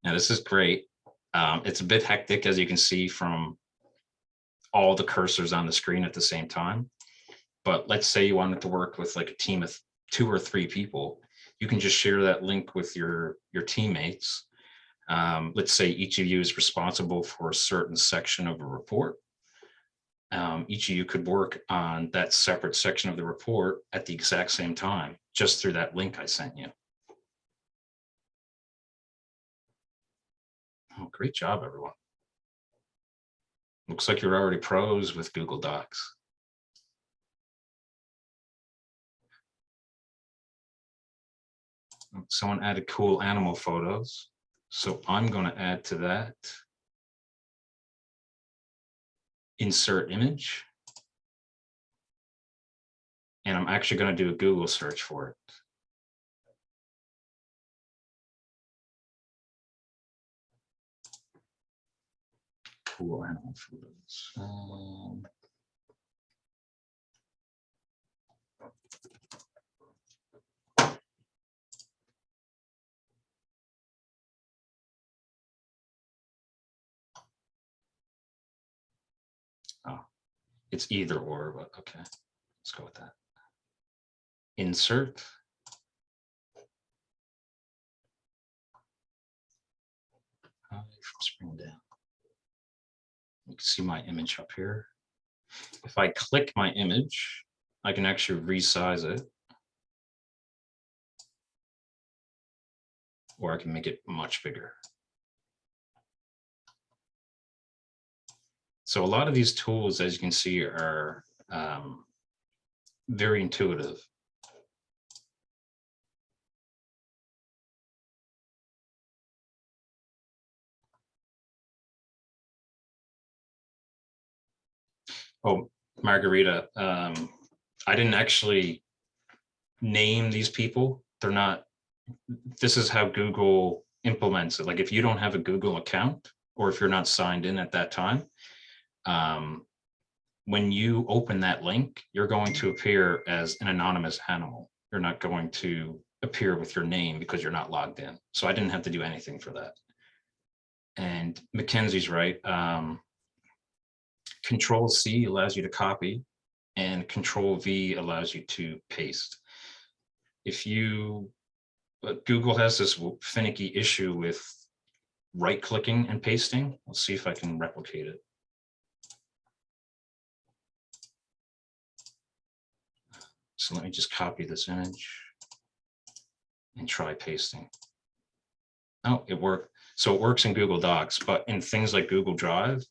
Now, this is great. It's a bit hectic, as you can see from all the cursors on the screen at the same time. But let's say you wanted to work with like a team of 2 or 3 people. You can just share that link with your teammates. Let's say each of you is responsible for a certain section of a report. Each of you could work on that separate section of the report at the exact same time, just through that link I sent you. Oh, great job, everyone. Looks like you're already pros with Google Docs. Someone added cool animal photos. So I'm going to add to that. Insert image. And I'm actually going to do a Google search for it. Cool animal photos. Oh, it's either or, but okay, let's go with that. Insert. From spring down. You can see my image up here. If I click my image, I can actually resize it. Or I can make it much bigger. So a lot of these tools, as you can see, are very intuitive. Oh, Margarita, I didn't actually name these people. They're not, this is how Google implements it. Like if you don't have a Google account, or if you're not signed in at that time, when you open that link, you're going to appear as an anonymous animal. You're not going to appear with your name because you're not logged in. So I didn't have to do anything for that. And Mackenzie's right. Control C allows you to copy, and Control V allows you to paste. If you but Google has this finicky issue with right-clicking and pasting. Let's see if I can replicate it. So let me just copy this image and try pasting. Oh, it worked. So it works in Google Docs, but in things like Google Drive,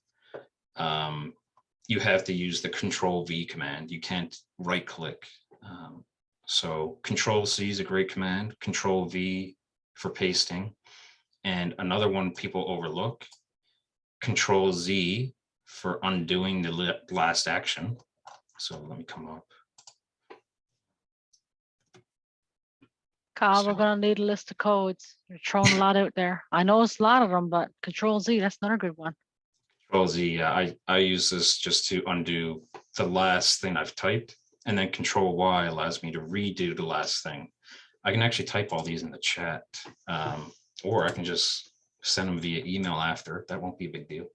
you have to use the Control V command. You can't right click. So Control C is a great command, Control V for pasting. And another one people overlook, Control Z for undoing the last action. So let me come up.
Kyle, we're
So-
gonna need a list of codes. You're throwing a lot out there. I know it's a lot of them, but Control Z, that's another good one.
Control Z, yeah, I use this just to undo the last thing I've typed, and then Control Y allows me to redo the last thing. I can actually type all these in the chat, or I can just send them via email after. That won't be a big deal.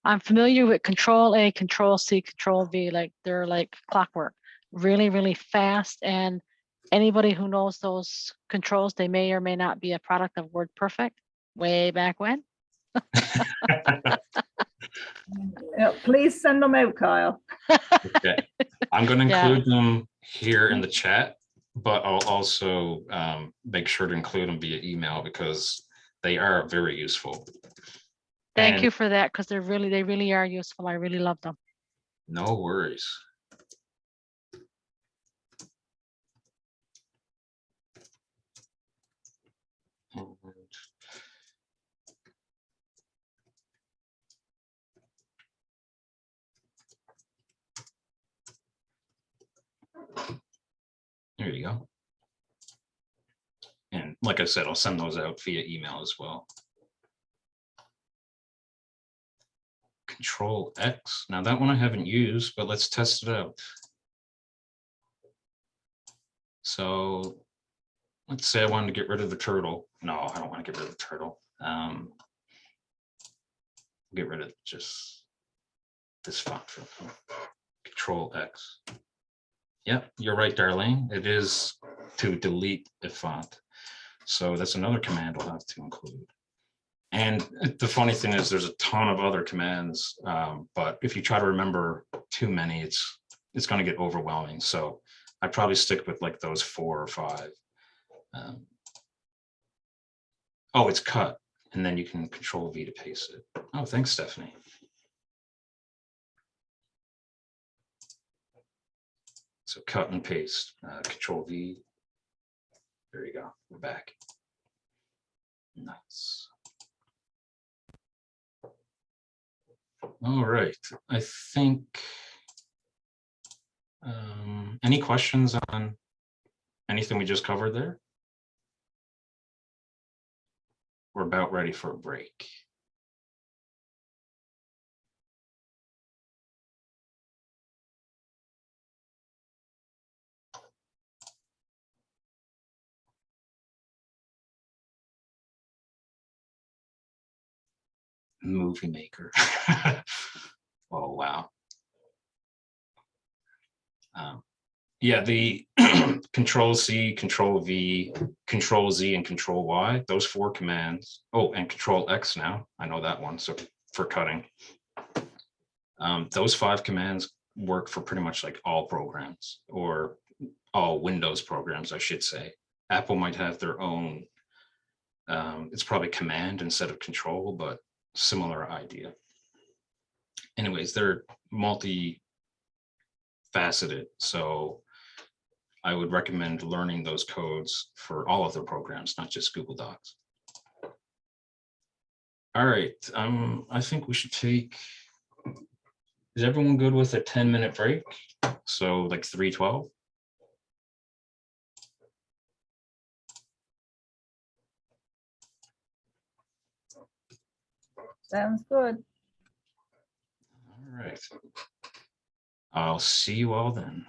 I'm familiar with Control A, Control C, Control V, like they're like clockwork, really, really fast. And anybody who knows those controls, they may or may not be a product of WordPerfect way back when.
Yeah, please send them out, Kyle.
Okay, I'm going to
Yeah.
include them here in the chat, but I'll also make sure to include them via email because they are very useful.
Thank
And
you for that, because they really are useful. I really love them.
no worries. There you go. And like I said, I'll send those out via email as well. Control X. Now that one I haven't used, but let's test it out. So let's say I wanted to get rid of the turtle. No, I don't want to get rid of the turtle. Get rid of just this font. Control X. Yep, you're right, Darlene. It is to delete a font. So that's another command I'll have to include. And the funny thing is there's a ton of other commands, but if you try to remember too many, it's going to get overwhelming. So I probably stick with like those 4 or 5. Oh, it's cut. And then you can Control V to paste it. Oh, thanks, Stephanie. So cut and paste, Control V. There you go. We're back. Nice. All right. I think any questions on anything we just covered there? We're about ready for a break. Movie Maker. Oh, wow. Yeah, the Control C, Control V, Control Z, and Control Y, those 4 commands. Oh, and Control X now. I know that one. So for cutting. Those 5 commands work for pretty much like all programs, or all Windows programs, I should say. Apple might have their own. It's probably command instead of control, but similar idea. Anyways, they're multi-faceted, so I would recommend learning those codes for all of their programs, not just Google Docs. All right, I think we should take, is everyone good with a 10-minute break? So like 3:12?
Sounds good.
All right. I'll see you all then.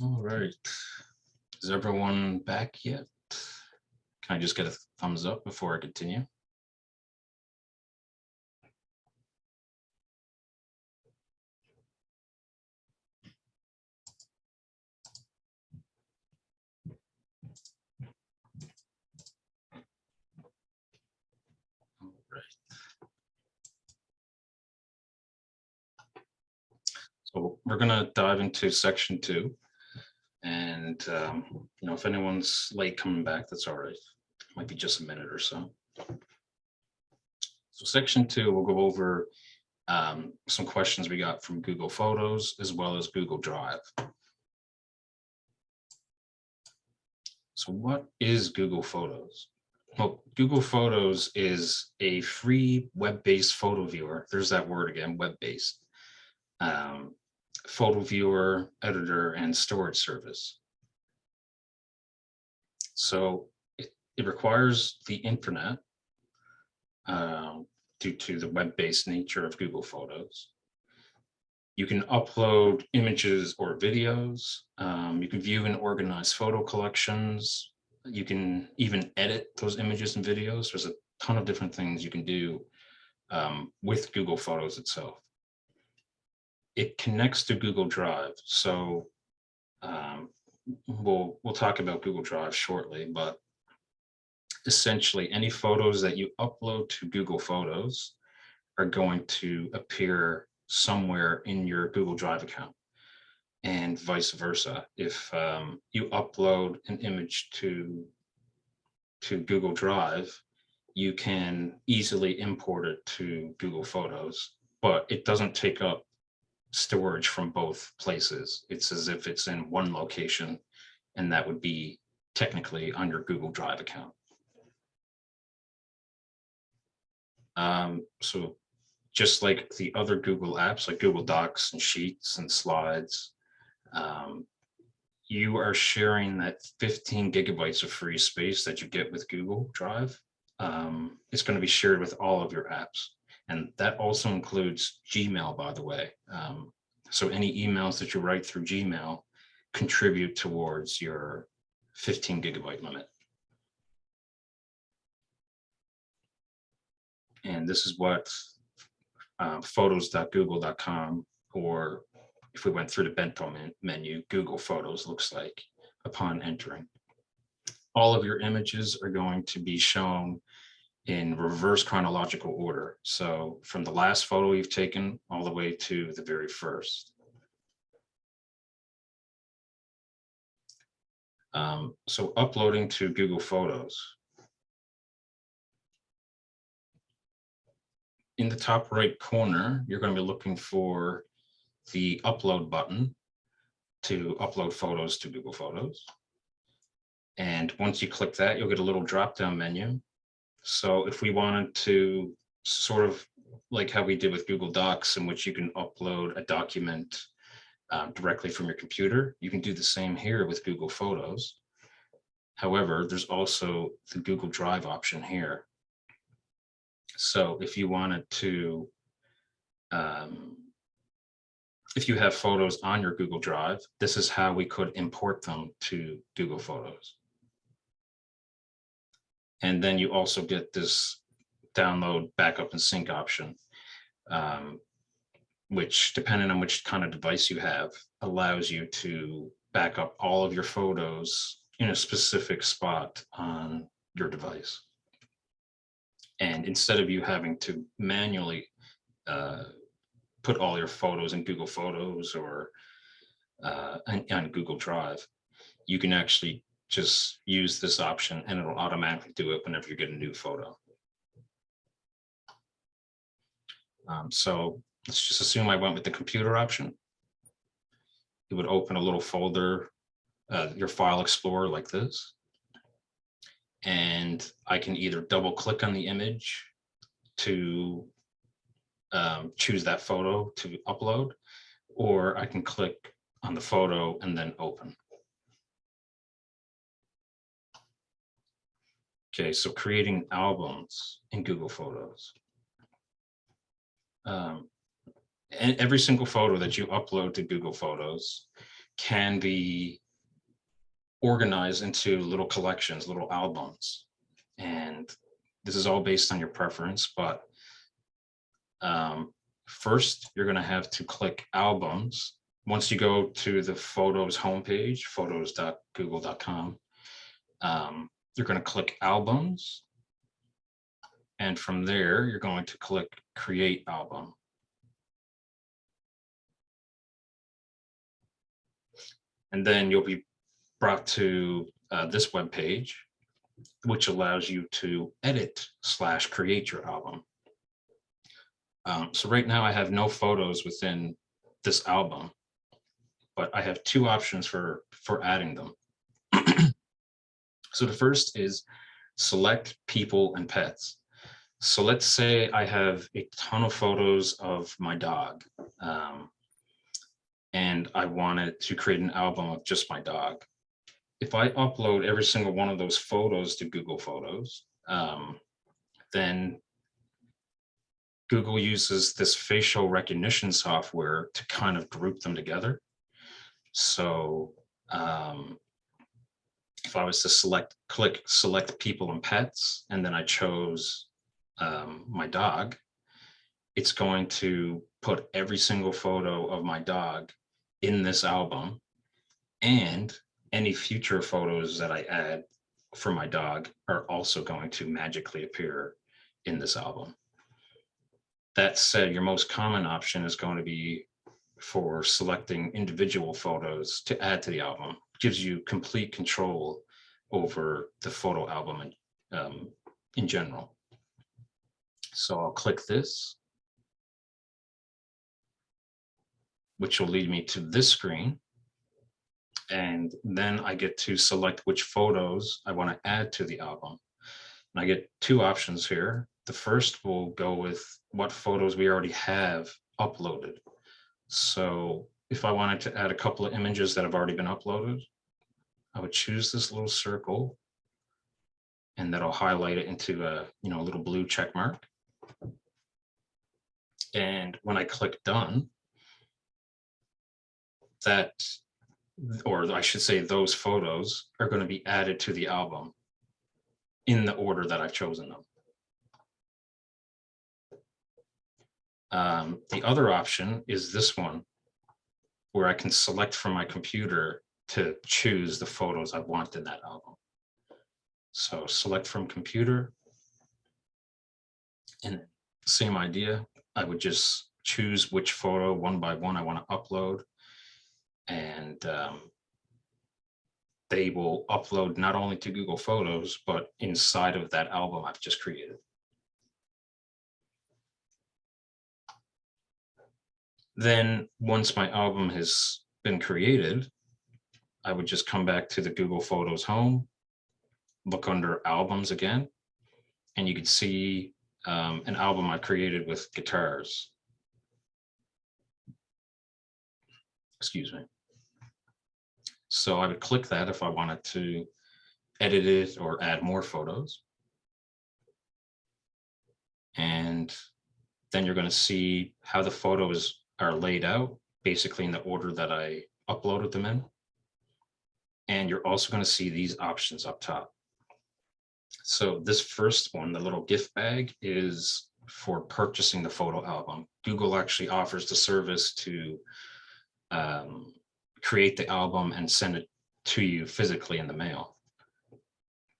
All right. Is everyone back yet? Can I just get a thumbs up before I continue? All right. So we're gonna dive into section 2. And if anyone's late coming back, that's all right. Might be just a minute or so. So section 2, we'll go over some questions we got from Google Photos as well as Google Drive. So what is Google Photos? Well, Google Photos is a free web-based photo viewer. There's that word again, web-based. Photo viewer, editor, and storage service. So it requires the internet due to the web-based nature of Google Photos. You can upload images or videos. You can view and organize photo collections. You can even edit those images and videos. There's a ton of different things you can do with Google Photos itself. It connects to Google Drive. So we'll talk about Google Drive shortly, but essentially any photos that you upload to Google Photos are going to appear somewhere in your Google Drive account, and vice versa. If you upload an image to Google Drive, you can easily import it to Google Photos, but it doesn't take up storage from both places. It's as if it's in one location, and that would be technically on your Google Drive account. So just like the other Google apps, like Google Docs and Sheets and Slides, you are sharing that 15 gigabytes of free space that you get with Google Drive. It's going to be shared with all of your apps. And that also includes Gmail, by the way. So any emails that you write through Gmail contribute towards your 15 gigabyte limit. And this is what photos.google.com, or if we went through the Bento menu, Google Photos looks like upon entering. All of your images are going to be shown in reverse chronological order. So from the last photo you've taken all the way to the very first. So uploading to Google Photos. In the top right corner, you're going to be looking for the upload button to upload photos to Google Photos. And once you click that, you'll get a little drop-down menu. So if we wanted to, sort of like how we did with Google Docs, in which you can upload a document directly from your computer, you can do the same here with Google Photos. However, there's also the Google Drive option here. So if you wanted to, if you have photos on your Google Drive, this is how we could import them to Google Photos. And then you also get this download, backup, and sync option, which, depending on which kind of device you have, allows you to back up all of your photos in a specific spot on your device. And instead of you having to manually put all your photos in Google Photos or on Google Drive, you can actually just use this option and it'll automatically do it whenever you get a new photo. So let's just assume I went with the computer option. It would open a little folder, your file explorer like this. And I can either double click on the image to choose that photo to upload, or I can click on the photo and then open. Okay, so creating albums in Google Photos. And every single photo that you upload to Google Photos can be organized into little collections, little albums. And this is all based on your preference, but first you're going to have to click albums. Once you go to the photos homepage, photos.google.com, you're going to click albums. And from there, you're going to click create album. And then you'll be brought to this web page, which allows you to edit / create your album. So right now I have no photos within this album, but I have two options for adding them. So the first is select people and pets. So let's say I have a ton of photos of my dog, and I wanted to create an album of just my dog. If I upload every single one of those photos to Google Photos, then Google uses this facial recognition software to kind of group them together. So if I was to click select people and pets, and then I chose my dog, it's going to put every single photo of my dog in this album, and any future photos that I add for my dog are also going to magically appear in this album. That said, your most common option is going to be for selecting individual photos to add to the album. It gives you complete control over the photo album in general. So I'll click this, which will lead me to this screen. And then I get to select which photos I want to add to the album. And I get two options here. The first will go with what photos we already have uploaded. So if I wanted to add a couple of images that have already been uploaded, I would choose this little circle, and that'll highlight it into a little blue check mark. And when I click done, or I should say those photos are going to be added to the album in the order that I've chosen them. The other option is this one, where I can select from my computer to choose the photos I want in that album. So select from computer, and same idea. I would just choose which photo one by one I want to upload, and they will upload not only to Google Photos, but inside of that album I've just created. Then once my album has been created, I would just come back to the Google Photos home, look under albums again, and you can see an album I created with guitars. Excuse me. So I would click that if I wanted to edit it or add more photos. And then you're going to see how the photos are laid out, basically in the order that I uploaded them in. And you're also going to see these options up top. So this first one, the little gift bag, is for purchasing the photo album. Google actually offers the service to create the album and send it to you physically in the mail.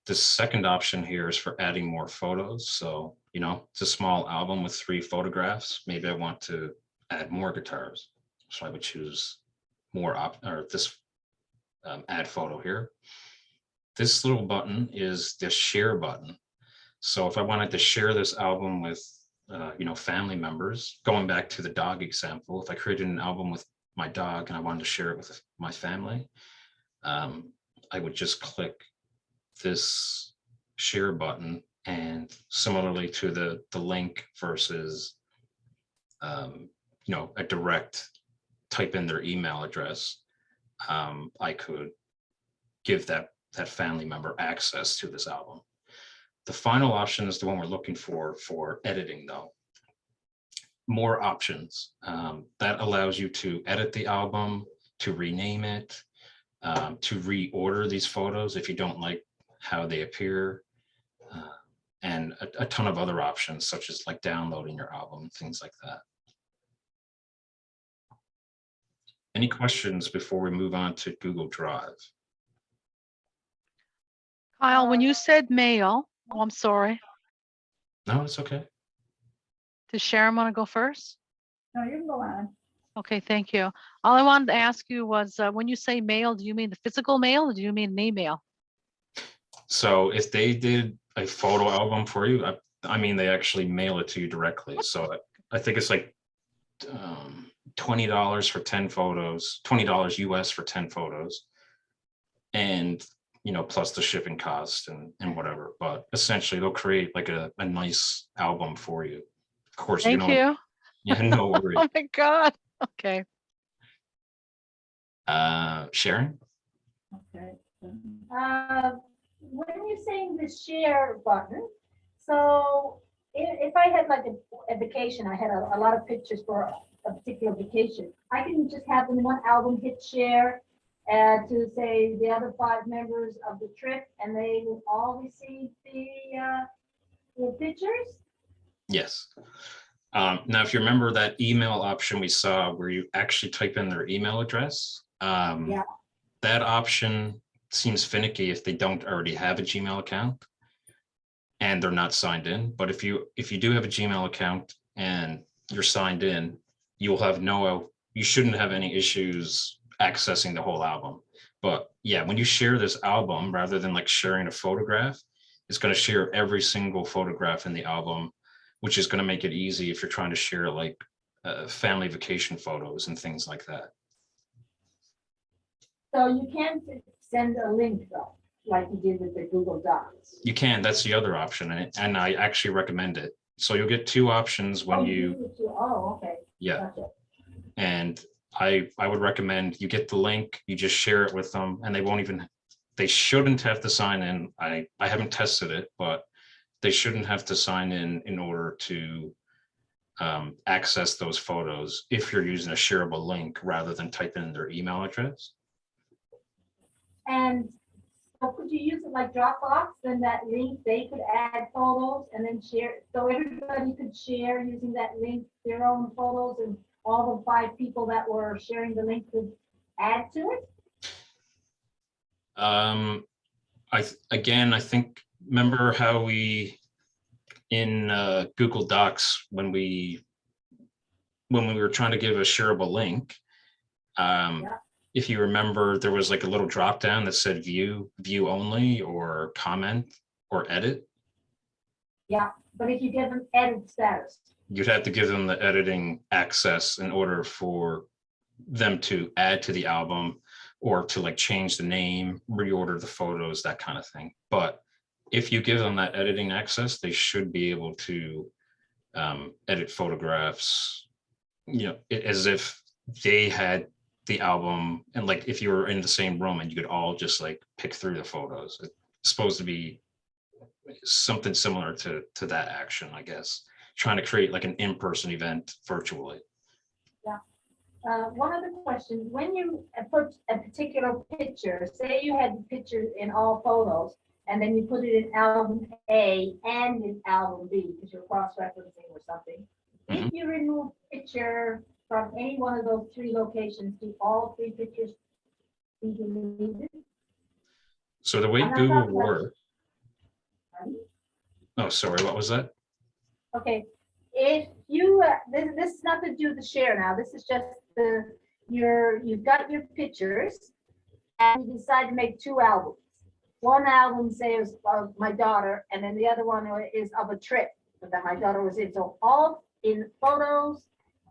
The second option here is for adding more photos. So, it's a small album with 3 photographs. Maybe I want to add more guitars. So I would choose more this add photo here. This little button is the share button. So if I wanted to share this album with, family members, going back to the dog example, if I created an album with my dog and I wanted to share it with my family, I would just click this share button, and similarly to the link versus, a direct type in their email address, I could give that family member access to this album. The final option is the one we're looking for editing, though. More options. That allows you to edit the album, to rename it, to reorder these photos if you don't like how they appear, and a ton of other options, such as like downloading your album, things like that. Any questions before we move on to Google Drive?
Kyle, when you said mail, oh, I'm sorry.
No, it's okay.
Does Sharon want to go first?
No, you can go on.
Okay, thank you. All I wanted to ask you was, when you say mail, do you mean the physical mail or do you mean an email?
So if they did a photo album for you, I mean, they actually mail it to you directly. So I think it's like $20 for 10 photos, $20 US for 10 photos. And, you know, plus the shipping cost and whatever. But essentially they'll create like a nice album for you. Of course,
Thank you.
Yeah, no worries.
Oh my God. Okay.
Sharon?
Okay.
When you're saying the share button, so if I had like a vacation, I had a lot of pictures for a particular vacation, I can just have in one album, hit share, to say the other 5 members of the trip, and they will all receive the pictures.
Yes. Now, if you remember that email option we saw where you actually type in their email address,
Yeah.
that option seems finicky if they don't already have a Gmail account and they're not signed in. But if you do have a Gmail account and you're signed in, you shouldn't have any issues accessing the whole album. But yeah, when you share this album, rather than like sharing a photograph, it's going to share every single photograph in the album, which is going to make it easy if you're trying to share like family vacation photos and things like that.
So you can't send a link though, like you did with the Google Docs.
You can, that's the other option, and I actually recommend it. So you'll get 2 options when
Oh, okay.
yeah.
Gotcha.
And I would recommend you get the link, you just share it with them, and they shouldn't have to sign in. I haven't tested it, but they shouldn't have to sign in order to access those photos if you're using a shareable link rather than typing in their email address.
And so could you use it like Dropbox, then that link, they could add photos and then share, so everybody could share using that link, their own photos, and all the 5 people that were sharing the link could add to it?
I think, remember how we, in Google Docs, when we were trying to give a shareable link, if you remember, there was like a little drop down that said view only, or comment, or edit.
Yeah, but if you give them edit status.
You'd have to give them the editing access in order for them to add to the album, or to like change the name, reorder the photos, that kind of thing. But if you give them that editing access, they should be able to edit photographs, you know, as if they had the album, and like if you were in the same room and you could all just like pick through the photos. It's supposed to be something similar to that action, I guess, trying to create like an in-person event virtually.
Yeah. One other question, when you put a particular picture, say you had the picture in all photos, and then you put it in album A and in album B, because you're cross-referencing or something. If you remove picture from any one of those 3 locations, do all 3 pictures be deleted?
So the way
I'm not
Google
talking about-
works. Oh, sorry, what was that?
Okay, if you, this is nothing to do with the share now, this is just you've got your pictures, and you decide to make 2 albums. One album, say, is of my daughter, and then the other one is of a trip that my daughter was in. So all in photos,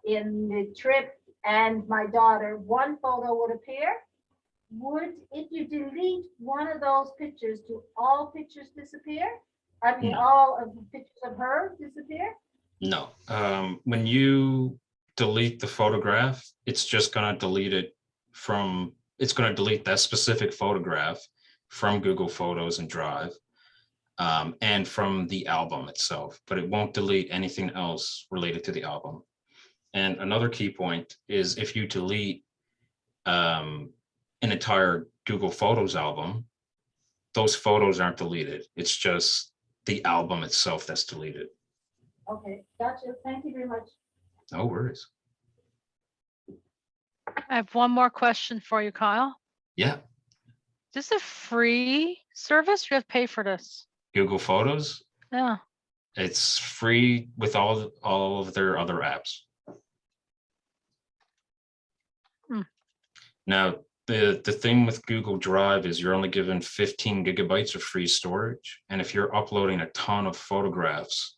in the trip and my daughter, one photo would appear. If you delete one of those pictures, do all pictures disappear? I mean,
No.
all of the pictures of her disappear?
No. When you delete the photograph, it's just going to delete it it's going to delete that specific photograph from Google Photos and Drive, and from the album itself, but it won't delete anything else related to the album. And another key point is, if you delete an entire Google Photos album, those photos aren't deleted. It's just the album itself that's deleted.
Okay, gotcha. Thank you very much.
No worries.
I have one more question for you, Kyle.
Yeah,
Is this a free service? You have to pay for this?
Google Photos,
Yeah.
it's free with all of their other apps.
Hmm.
Now, the thing with Google Drive is you're only given 15 gigabytes of free storage. And if you're uploading a ton of photographs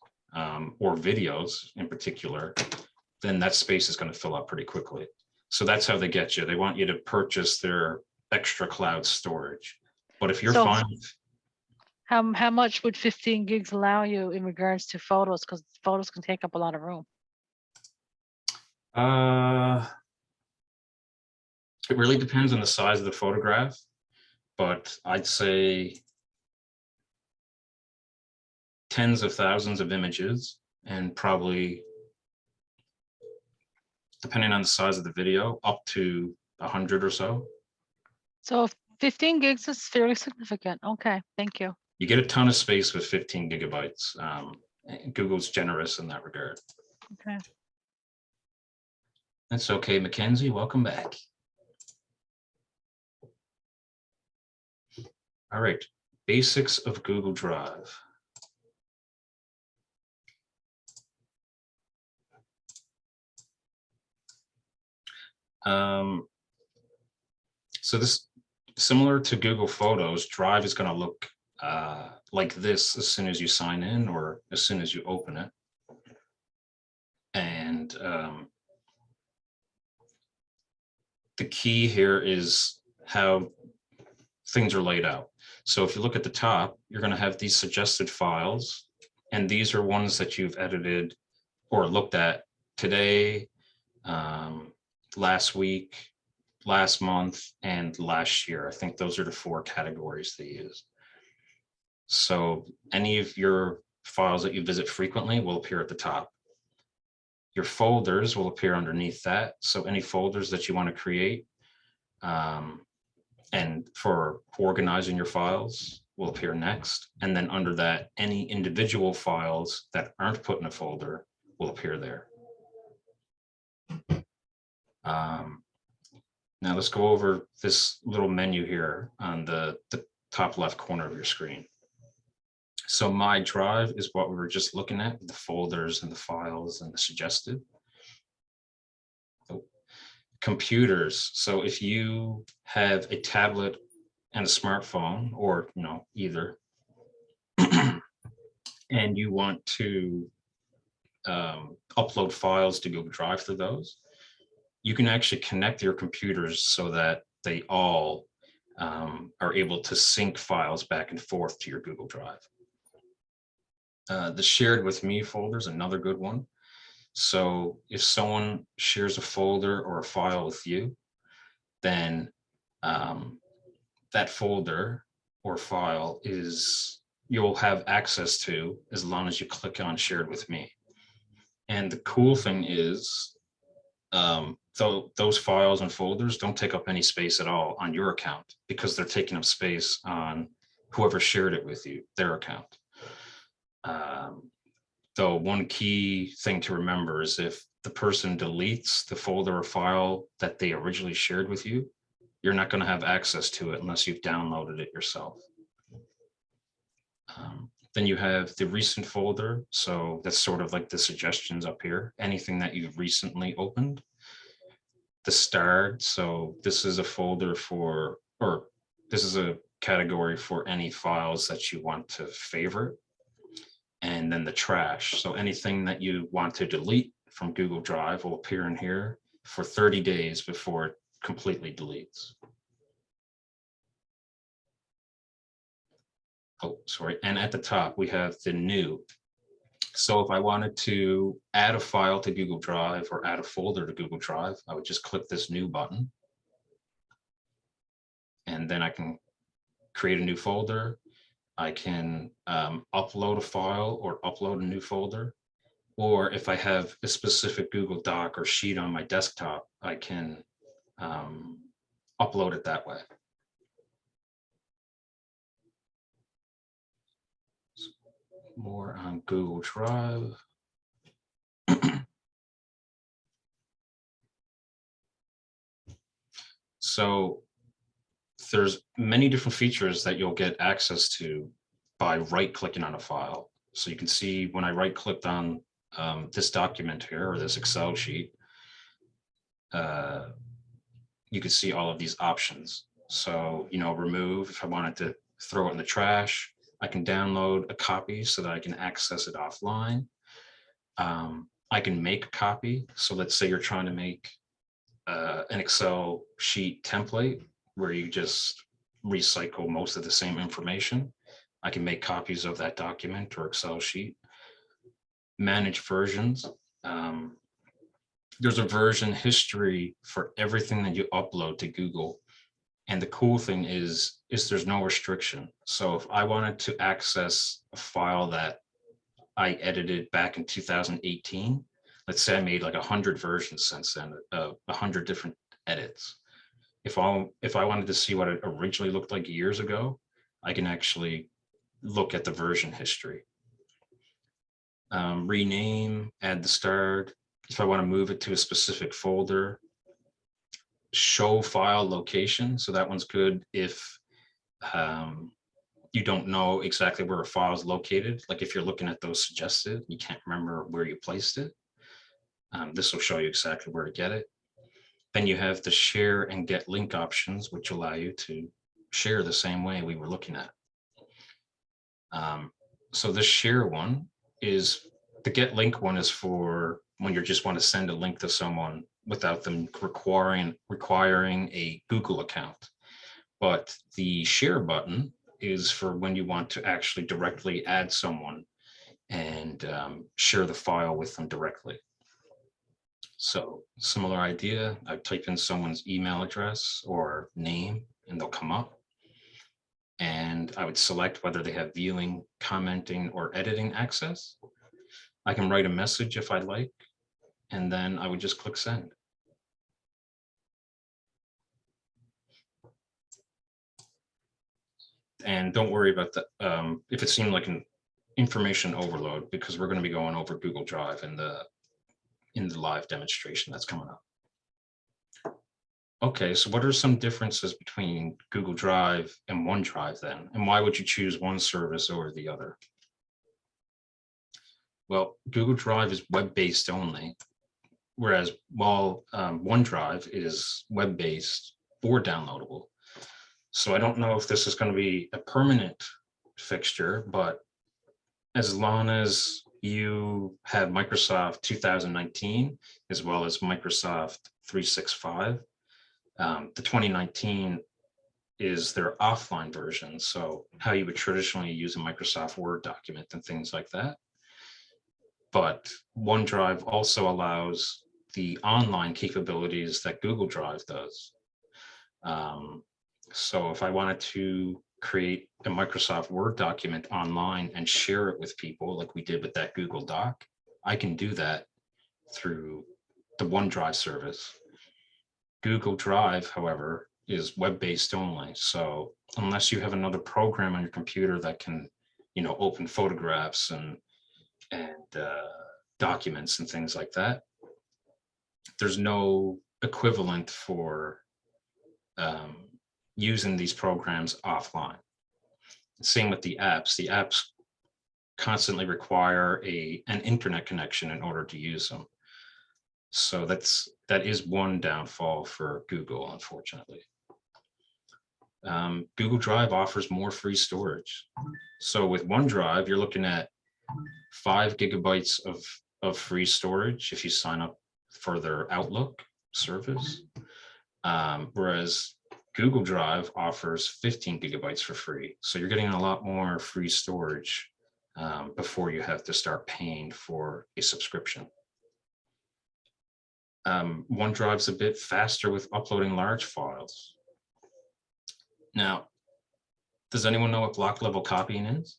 or videos in particular, then that space is going to fill up pretty quickly. So that's how they get you. They want you to purchase their extra cloud storage. But if you're
So-
fine,
How much would 15 gigs allow you in regards to photos? Because photos can take up a lot of room.
it really depends on the size of the photograph, but I'd say tens of thousands of images, and probably, depending on the size of the video, up to 100 or so.
So if 15 gigs is fairly significant. Okay, thank you.
You get a ton of space with 15 gigabytes. Google's generous in that regard.
Okay.
That's okay, Mackenzie, welcome back. All right, basics of Google Drive. So this, similar to Google Photos, Drive is going to look like this as soon as you sign in or as soon as you open it. And the key here is how things are laid out. So if you look at the top, you're going to have these suggested files, and these are ones that you've edited or looked at today, last week, last month, and last year. I think those are the 4 categories they use. So any of your files that you visit frequently will appear at the top. Your folders will appear underneath that. So any folders that you want to create and for organizing your files will appear next. And then under that, any individual files that aren't put in a folder will appear there. Now let's go over this little menu here on the top left corner of your screen. So My Drive is what we were just looking at, the folders and the files and the suggested. Computers. So if you have a tablet and a smartphone, or either, and you want to upload files to Google Drive through those, you can actually connect your computers so that they all are able to sync files back and forth to your Google Drive. The shared with me folder is another good one. So if someone shares a folder or a file with you, then that folder or file you'll have access to as long as you click on shared with me. And the cool thing is, those files and folders don't take up any space at all on your account, because they're taking up space on whoever shared it with you, their account. Though one key thing to remember is if the person deletes the folder or file that they originally shared with you, you're not going to have access to it unless you've downloaded it yourself. Then you have the recent folder. So that's sort of like the suggestions up here, anything that you've recently opened. The starred, so this is a folder for, or this is a category for any files that you want to favorite. And then the trash, so anything that you want to delete from Google Drive will appear in here for 30 days before it completely deletes. Oh, sorry. And at the top, we have the new. So if I wanted to add a file to Google Drive or add a folder to Google Drive, I would just click this new button. And then I can create a new folder. I can upload a file or upload a new folder. Or if I have a specific Google Doc or sheet on my desktop, I can upload it that way. More on Google Drive. So there's many different features that you'll get access to by right-clicking on a file. So you can see when I right-clicked on this document here, or this Excel sheet, you can see all of these options. So, you know, remove, if I wanted to throw it in the trash, I can download a copy so that I can access it offline. I can make a copy. So let's say you're trying to make an Excel sheet template where you just recycle most of the same information. I can make copies of that document or Excel sheet. Manage versions. There's a version history for everything that you upload to Google. And the cool thing is there's no restriction. So if I wanted to access a file that I edited back in 2018, let's say I made like 100 versions since then, 100 different edits. If I wanted to see what it originally looked like years ago, I can actually look at the version history. Rename, add the start. If I want to move it to a specific folder, show file location. So that one's good if you don't know exactly where a file is located. Like if you're looking at those suggested, you can't remember where you placed it. This will show you exactly where to get it. Then you have the share and get link options, which allow you to share the same way we were looking at. So the share one is, the get link one is for when you just want to send a link to someone without them requiring a Google account. But the share button is for when you want to actually directly add someone and share the file with them directly. So similar idea, I type in someone's email address or name and they'll come up. And I would select whether they have viewing, commenting, or editing access. I can write a message if I like, and then I would just click send. And don't worry about that if it seemed like an information overload, because we're going to be going over Google Drive in the live demonstration that's coming up. Okay, so what are some differences between Google Drive and OneDrive then? And why would you choose one service over the other? Well, Google Drive is web-based only, whereas while OneDrive is web-based or downloadable. So I don't know if this is going to be a permanent fixture, but as long as you have Microsoft 2019, as well as Microsoft 365, the 2019 is their offline version. So how you would traditionally use a Microsoft Word document and things like that. But OneDrive also allows the online capabilities that Google Drive does. So if I wanted to create a Microsoft Word document online and share it with people like we did with that Google Doc, I can do that through the OneDrive service. Google Drive, however, is web-based only. So unless you have another program on your computer that can, you know, open photographs and documents and things like that, there's no equivalent for using these programs offline. Same with the apps. The apps constantly require an internet connection in order to use them. So that is one downfall for Google, unfortunately. Google Drive offers more free storage. So with OneDrive, you're looking at 5 gigabytes of free storage if you sign up for their Outlook service, whereas Google Drive offers 15 gigabytes for free. So you're getting a lot more free storage before you have to start paying for a subscription. OneDrive's a bit faster with uploading large files. Now, does anyone know what block level copying is?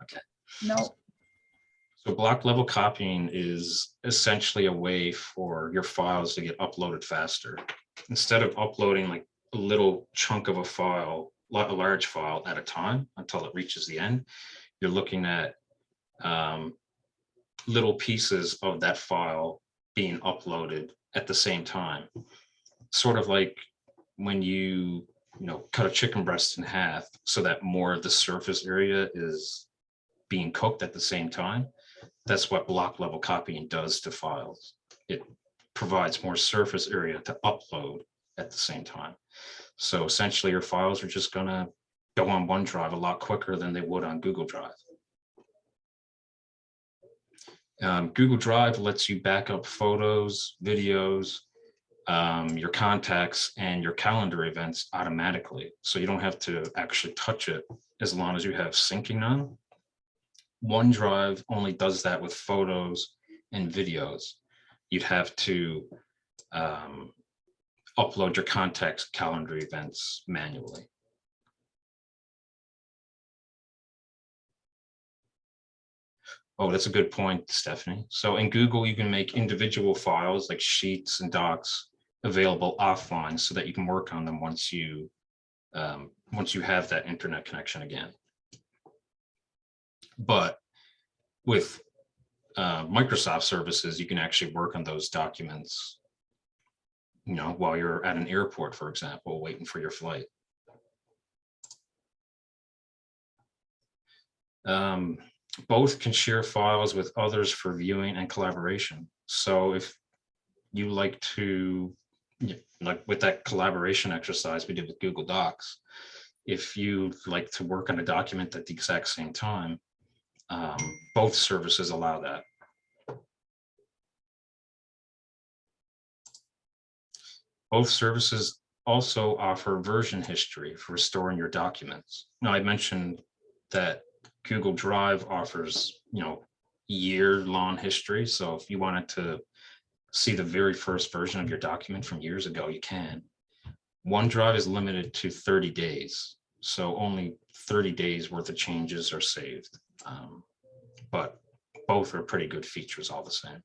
Okay.
No,
So block level copying is essentially a way for your files to get uploaded faster. Instead of uploading like a little chunk of a file, a large file at a time until it reaches the end, you're looking at little pieces of that file being uploaded at the same time. Sort of like when you cut a chicken breast in half so that more of the surface area is being cooked at the same time. That's what block level copying does to files. It provides more surface area to upload at the same time. So essentially your files are just gonna go on OneDrive a lot quicker than they would on Google Drive. Google Drive lets you back up photos, videos, your contacts, and your calendar events automatically. So you don't have to actually touch it as long as you have syncing on. OneDrive only does that with photos and videos. You'd have to upload your contacts, calendar events manually. Oh, that's a good point, Stephanie. So in Google, you can make individual files like sheets and docs available offline so that you can work on them once you have that internet connection again. But with Microsoft services, you can actually work on those documents, while you're at an airport, for example, waiting for your flight. Both can share files with others for viewing and collaboration. So if you like to, like with that collaboration exercise we did with Google Docs, if you like to work on a document at the exact same time, both services allow that. Both services also offer version history for storing your documents. Now, I mentioned that Google Drive offers, year-long history. So if you wanted to see the very first version of your document from years ago, you can. OneDrive is limited to 30 days. So only 30 days worth of changes are saved. But both are pretty good features all the same.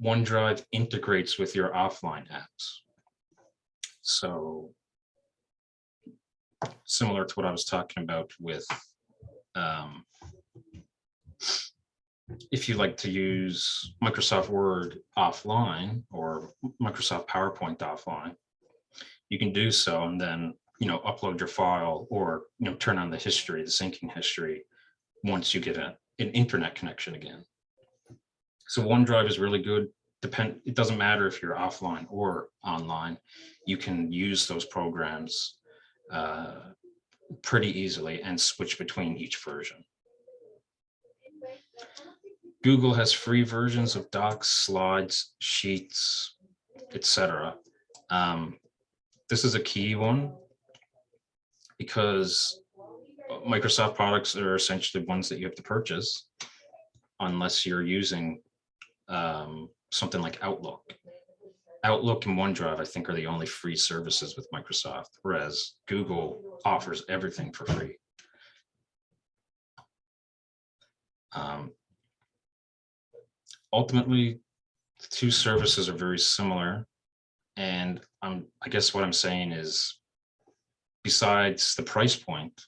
OneDrive integrates with your offline apps. So similar to what I was talking about with, if you like to use Microsoft Word offline or Microsoft PowerPoint offline, you can do so and then, upload your file or, turn on the history, the syncing history once you get an internet connection again. So OneDrive is really good. It doesn't matter if you're offline or online, you can use those programs pretty easily and switch between each version. Google has free versions of docs, slides, sheets, etc. This is a key one because Microsoft products are essentially ones that you have to purchase unless you're using something like Outlook. Outlook and OneDrive, I think, are the only free services with Microsoft, whereas Google offers everything for free. Ultimately, the two services are very similar. And I guess what I'm saying is, besides the price point,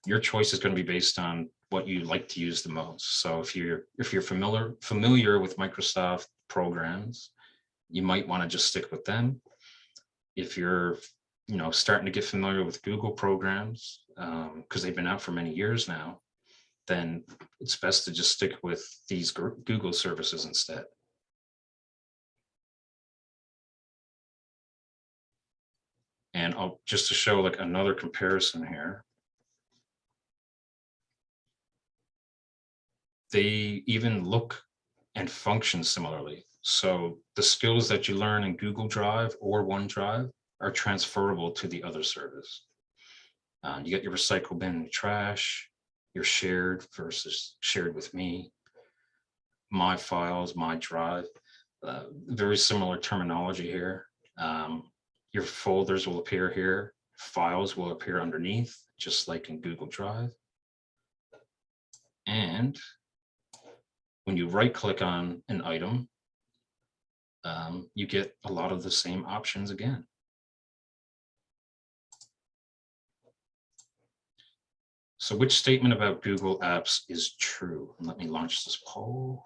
your choice is going to be based on what you like to use the most. So if you're familiar with Microsoft programs, you might want to just stick with them. If you're starting to get familiar with Google programs, because they've been out for many years now, then it's best to just stick with these Google services instead. And just to show like another comparison here, they even look and function similarly. So the skills that you learn in Google Drive or OneDrive are transferable to the other service. You get your recycle bin and trash, your shared versus shared with me, my files, my drive, very similar terminology here. Your folders will appear here, files will appear underneath, just like in Google Drive. And when you right click on an item, you get a lot of the same options again. So which statement about Google Apps is true? And let me launch this poll.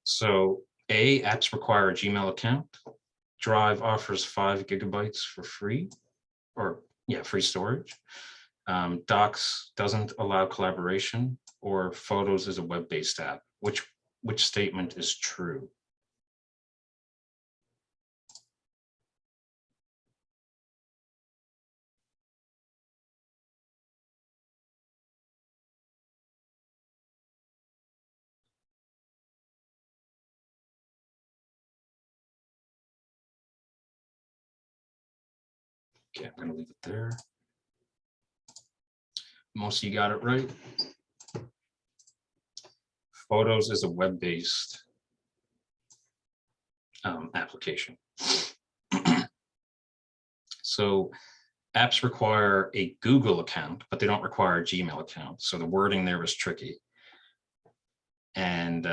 So A, apps require a Gmail account. Drive offers 5 GB for free, or yeah, free storage. Docs doesn't allow collaboration, or Photos is a web-based app. Which statement is true? Okay, I'm going to leave it there. Most of you got it right. Photos is a web-based application. So apps require a Google account, but they don't require a Gmail account. So the wording there was tricky. And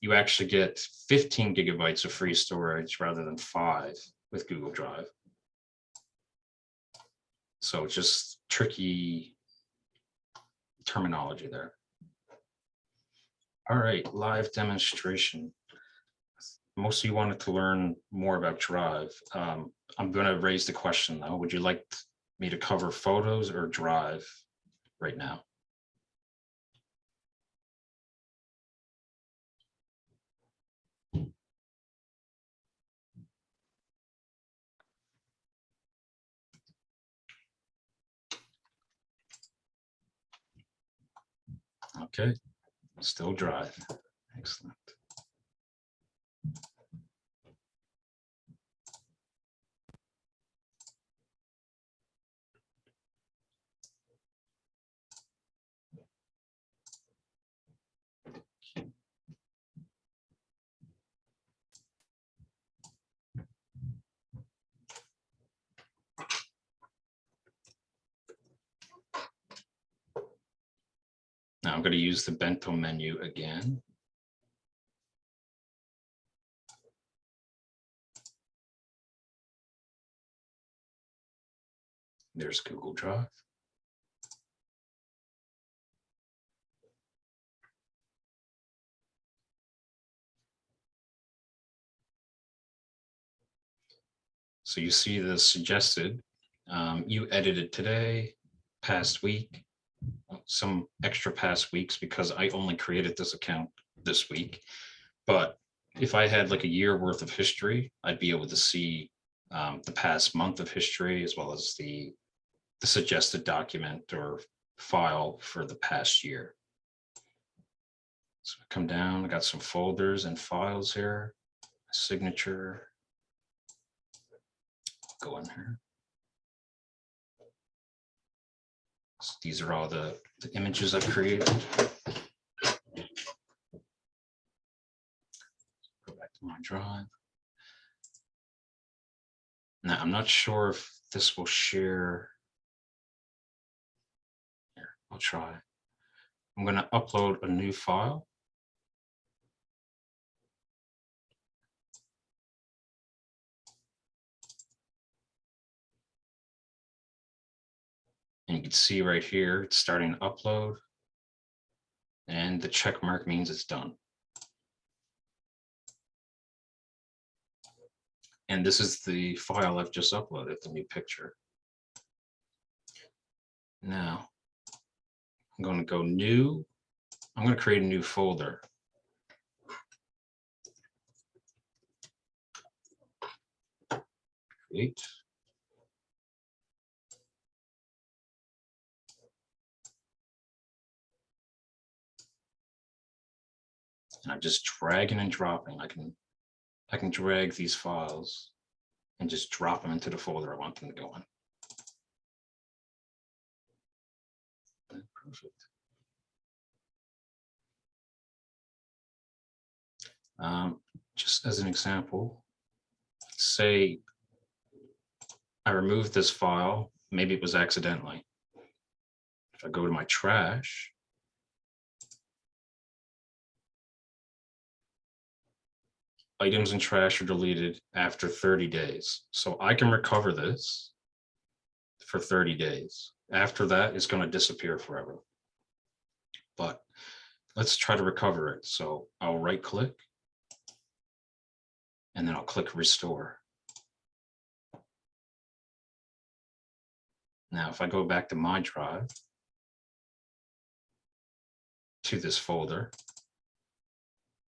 you actually get 15 GB of free storage rather than 5 with Google Drive. So it's just tricky terminology there. All right, live demonstration. Most of you wanted to learn more about Drive. I'm going to raise the question though. Would you like me to cover Photos or Drive right now? Okay, still Drive. Excellent. Now I'm going to use the Bento menu again. There's Google Drive. So you see the suggested, you edited today, past week, some extra past weeks because I only created this account this week. But if I had like a year worth of history, I'd be able to see the past month of history as well as the suggested document or file for the past year. So I come down, I got some folders and files here, signature, go in here. So these are all the images I've created. Go back to my drive. Now, I'm not sure if this will share. Here, I'll try. I'm going to upload a new file. And you can see right here, it's starting to upload. And the check mark means it's done. And this is the file I've just uploaded, the new picture. Now, I'm going to go new. I'm going to create a new folder. Create. And I'm just dragging and dropping. I can drag these files and just drop them into the folder I want them to go in. Perfect. Just as an example, say I removed this file, maybe it was accidentally. If I go to my trash, items in trash are deleted after 30 days. So I can recover this for 30 days. After that, it's going to disappear forever. But let's try to recover it. So I'll right click and then I'll click restore. Now, if I go back to my drive, to this folder,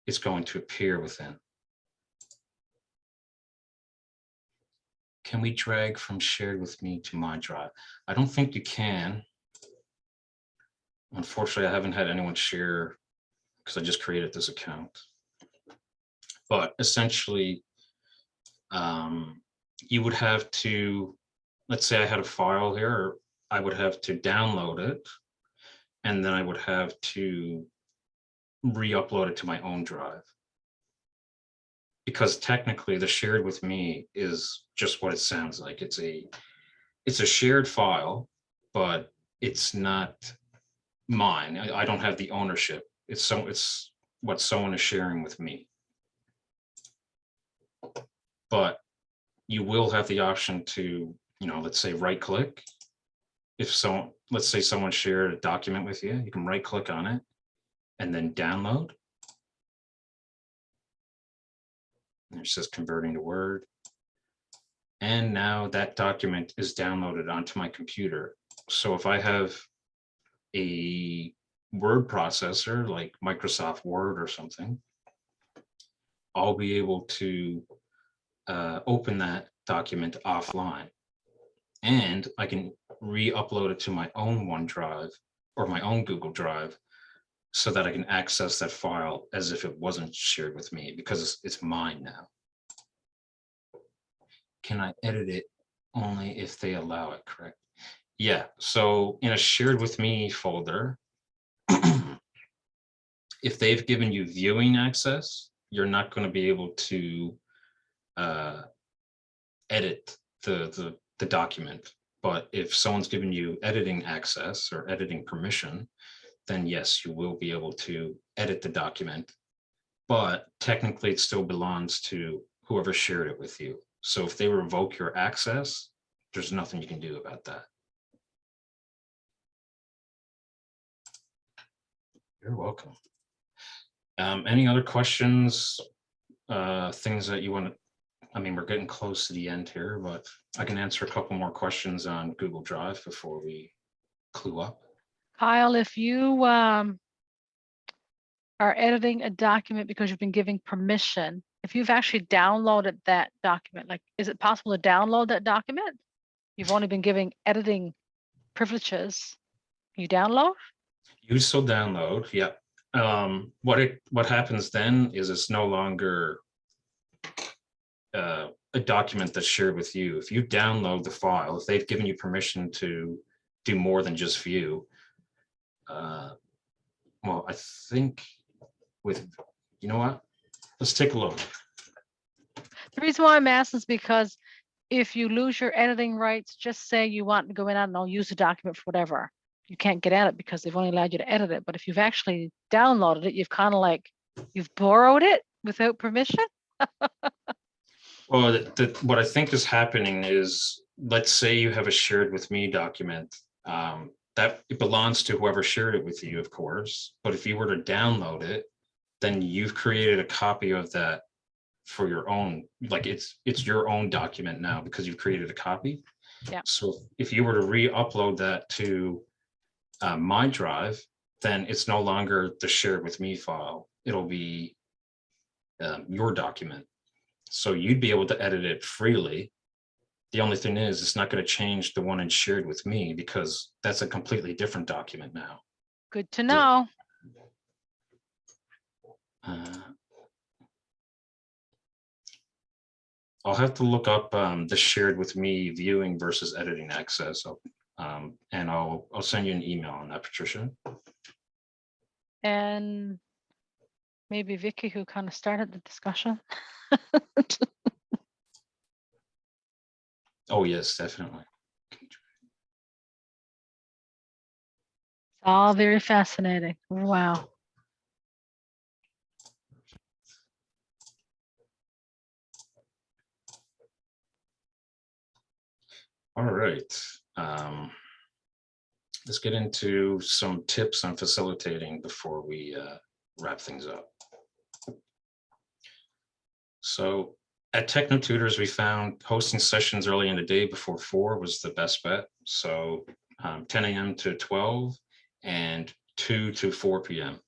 it's going to appear within. Can we drag from shared with me to my drive? I don't think you can. Unfortunately, I haven't had anyone share because I just created this account. But essentially, you would have to, let's say I had a file here, I would have to download it, and then I would have to re-upload it to my own drive. Because technically the shared with me is just what it sounds like. It's a shared file, but it's not mine. I don't have the ownership. It's what someone is sharing with me. But you will have the option to, let's say right click. Let's say someone shared a document with you, you can right click on it and then download. And it says converting to Word. And now that document is downloaded onto my computer. So if I have a word processor like Microsoft Word or something, I'll be able to open that document offline. And I can re-upload it to my own OneDrive or my own Google Drive so that I can access that file as if it wasn't shared with me, because it's mine now. Can I edit it only if they allow it, correct? Yeah, so in a shared with me folder, if they've given you viewing access, you're not going to be able to edit the document. But if someone's given you editing access or editing permission, then yes, you will be able to edit the document, but technically it still belongs to whoever shared it with you. So if they revoke your access, there's nothing you can do about that. You're welcome. Any other questions, things that you want to, I mean, we're getting close to the end here, but I can answer a couple more questions on Google Drive before we clue up.
Kyle, if you are editing a document because you've been giving permission, if you've actually downloaded that document, like, is it possible to download that document? You've only been giving editing privileges. You download?
You still download, yeah. What happens then is it's no longer a document that's shared with you. If you download the file, if they've given you permission to do more than just view, well, I think with, you know what? Let's take a look.
The reason why I'm asking is because if you lose your editing rights, just say you want to go in and I'll use the document for whatever. You can't get at it because they've only allowed you to edit it. But if you've actually downloaded it, you've kind of like, you've borrowed it without permission.
Well, what I think is happening is, let's say you have a shared with me document, that it belongs to whoever shared it with you, of course. But if you were to download it, then you've created a copy of that for your own, like it's your own document now because you've created a copy.
Yeah.
So if you were to re-upload that to my drive, then it's no longer the shared with me file. It'll be your document. So you'd be able to edit it freely. The only thing is, it's not going to change the one and shared with me because that's a completely different document now.
Good to know.
I'll have to look up the shared with me viewing versus editing access. And I'll send you an email on that, Patricia.
And maybe Vicky, who kind of started the discussion.
Oh, yes, definitely.
All very fascinating. Wow.
All right. Let's get into some tips on facilitating before we wrap things up. So at Techno Tutors, we found hosting sessions early in the day before 4 was the best bet. So 10 a.m. to 12 and 2 to 4 p.m.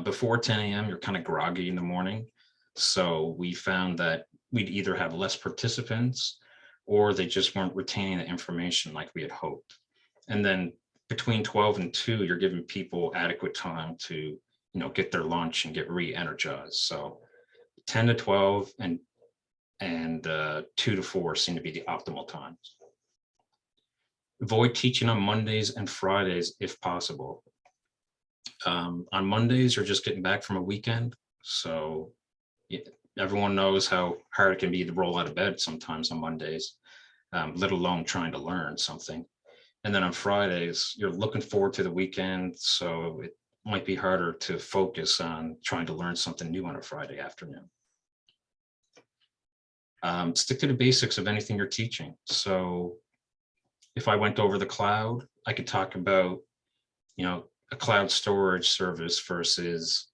Before 10 a.m., you're kind of groggy in the morning. So we found that we'd either have less participants or they just weren't retaining the information like we had hoped. And then between 12 and 2, you're giving people adequate time to, get their lunch and get re-energized. So 10 to 12 and 2 to 4 seem to be the optimal times. Avoid teaching on Mondays and Fridays if possible. On Mondays, you're just getting back from a weekend. So everyone knows how hard it can be to roll out of bed sometimes on Mondays, let alone trying to learn something. And then on Fridays, you're looking forward to the weekend. So it might be harder to focus on trying to learn something new on a Friday afternoon. Stick to the basics of anything you're teaching. So if I went over the cloud, I could talk about, a cloud storage service versus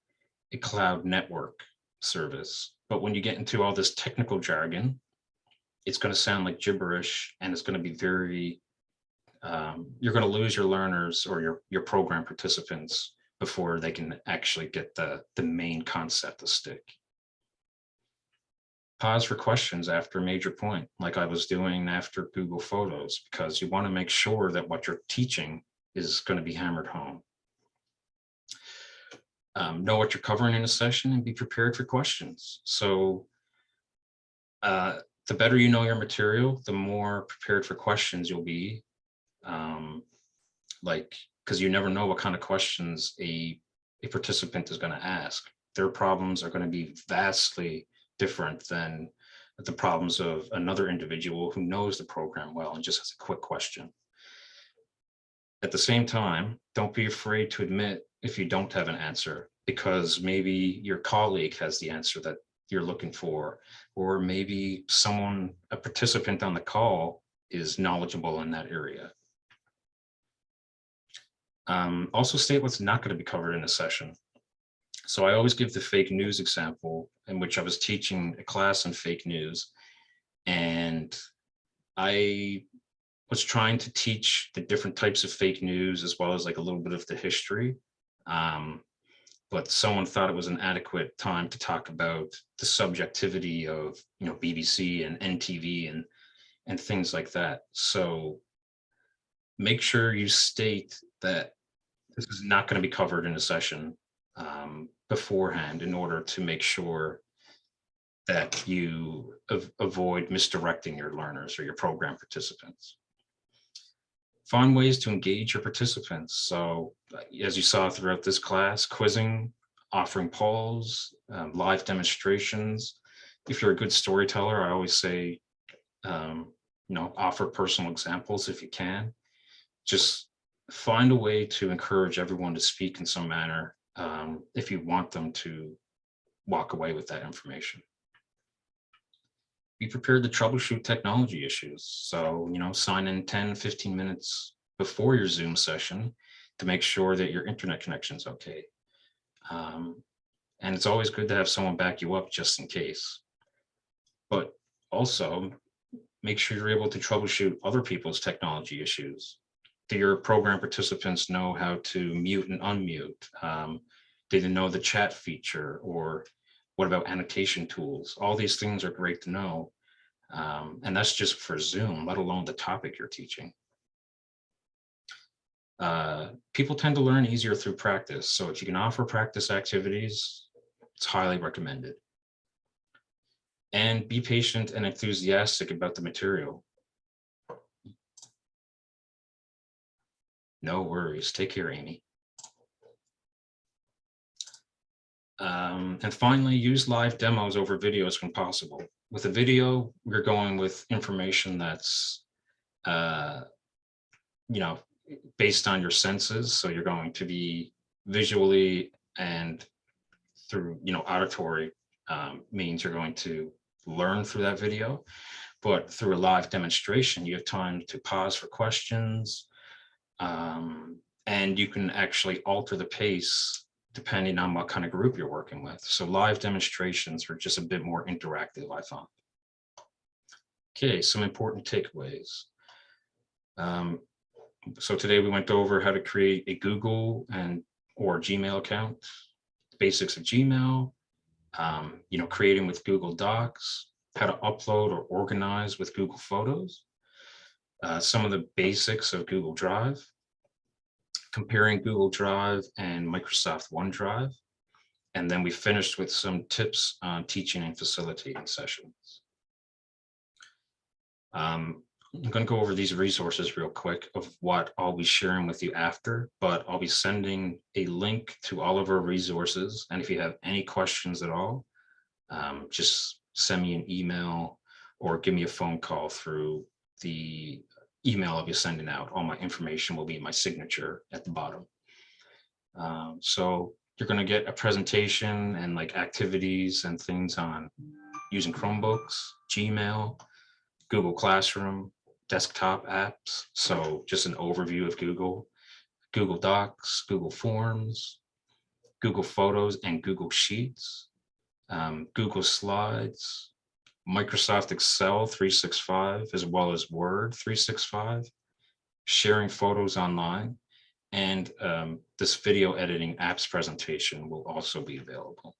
a cloud network service. But when you get into all this technical jargon, it's going to sound like gibberish, and it's going to be very, you're going to lose your learners or your program participants before they can actually get the main concept to stick. Pause for questions after a major point, like I was doing after Google Photos, because you want to make sure that what you're teaching is going to be hammered home. Know what you're covering in a session and be prepared for questions. So the better you know your material, the more prepared for questions you'll be. Because you never know what kind of questions a participant is going to ask. Their problems are going to be vastly different than the problems of another individual who knows the program well and just has a quick question. At the same time, don't be afraid to admit if you don't have an answer, because maybe your colleague has the answer that you're looking for, or maybe a participant on the call is knowledgeable in that area. Also state what's not going to be covered in a session. So I always give the fake news example, in which I was teaching a class on fake news, and I was trying to teach the different types of fake news as well as like a little bit of the history. But someone thought it was an adequate time to talk about the subjectivity of, BBC and NTV and things like that. So make sure you state that this is not going to be covered in a session beforehand, in order to make sure that you avoid misdirecting your learners or your program participants. Find ways to engage your participants. So as you saw throughout this class, quizzing, offering polls, live demonstrations. If you're a good storyteller, I always say, offer personal examples if you can. Just find a way to encourage everyone to speak in some manner if you want them to walk away with that information. Be prepared to troubleshoot technology issues. So, sign in 10, 15 minutes before your Zoom session to make sure that your internet connection is okay. And it's always good to have someone back you up just in case. But also make sure you're able to troubleshoot other people's technology issues. Do your program participants know how to mute and unmute? Do they know the chat feature? Or what about annotation tools? All these things are great to know. And that's just for Zoom, let alone the topic you're teaching. People tend to learn easier through practice. So if you can offer practice activities, it's highly recommended. And be patient and enthusiastic about the material. No worries. Take care, Amy. And finally, use live demos over videos when possible. With a video, we're going with information that's, based on your senses. So you're going to be visually and through, auditory means you're going to learn through that video. But through a live demonstration, you have time to pause for questions, and you can actually alter the pace depending on what kind of group you're working with. So live demonstrations are just a bit more interactive, I thought. Okay, some important takeaways. So today we went over how to create a Google or Gmail account, basics of Gmail, creating with Google Docs, how to upload or organize with Google Photos, some of the basics of Google Drive, comparing Google Drive and Microsoft OneDrive, and then we finished with some tips on teaching and facilitating sessions. I'm going to go over these resources real quick of what I'll be sharing with you after, but I'll be sending a link to all of our resources. And if you have any questions at all, just send me an email or give me a phone call through the email I'll be sending out. All my information will be in my signature at the bottom. So you're going to get a presentation and like activities and things on using Chromebooks, Gmail, Google Classroom, desktop apps. So just an overview of Google, Google Docs, Google Forms, Google Photos and Google Sheets, Google Slides, Microsoft Excel 365, as well as Word 365, sharing photos online, and this video editing apps presentation will also be available.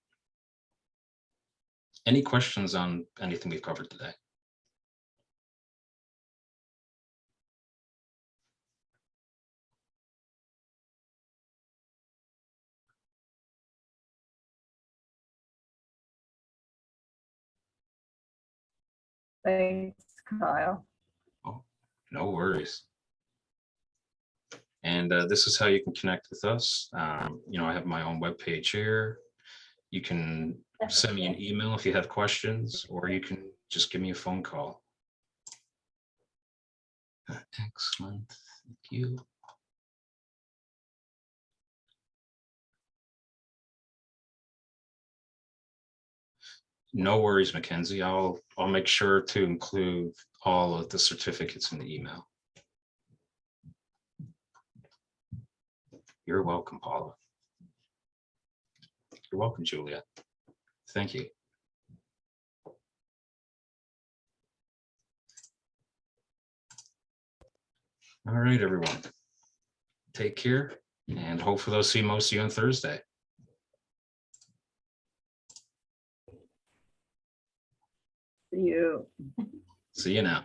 Any questions on anything we've covered today?
Thanks, Kyle.
Oh, no worries. And this is how you can connect with us. I have my own webpage here. You can send me an email if you have questions, or you can just give me a phone call. Excellent, thank you. No worries, Mackenzie. I'll make sure to include all of the certificates in the email. You're welcome, Paula. You're welcome, Julia. Thank you. All right, everyone. Take care, and hopefully I'll see most of you on Thursday.
See you.
See you now.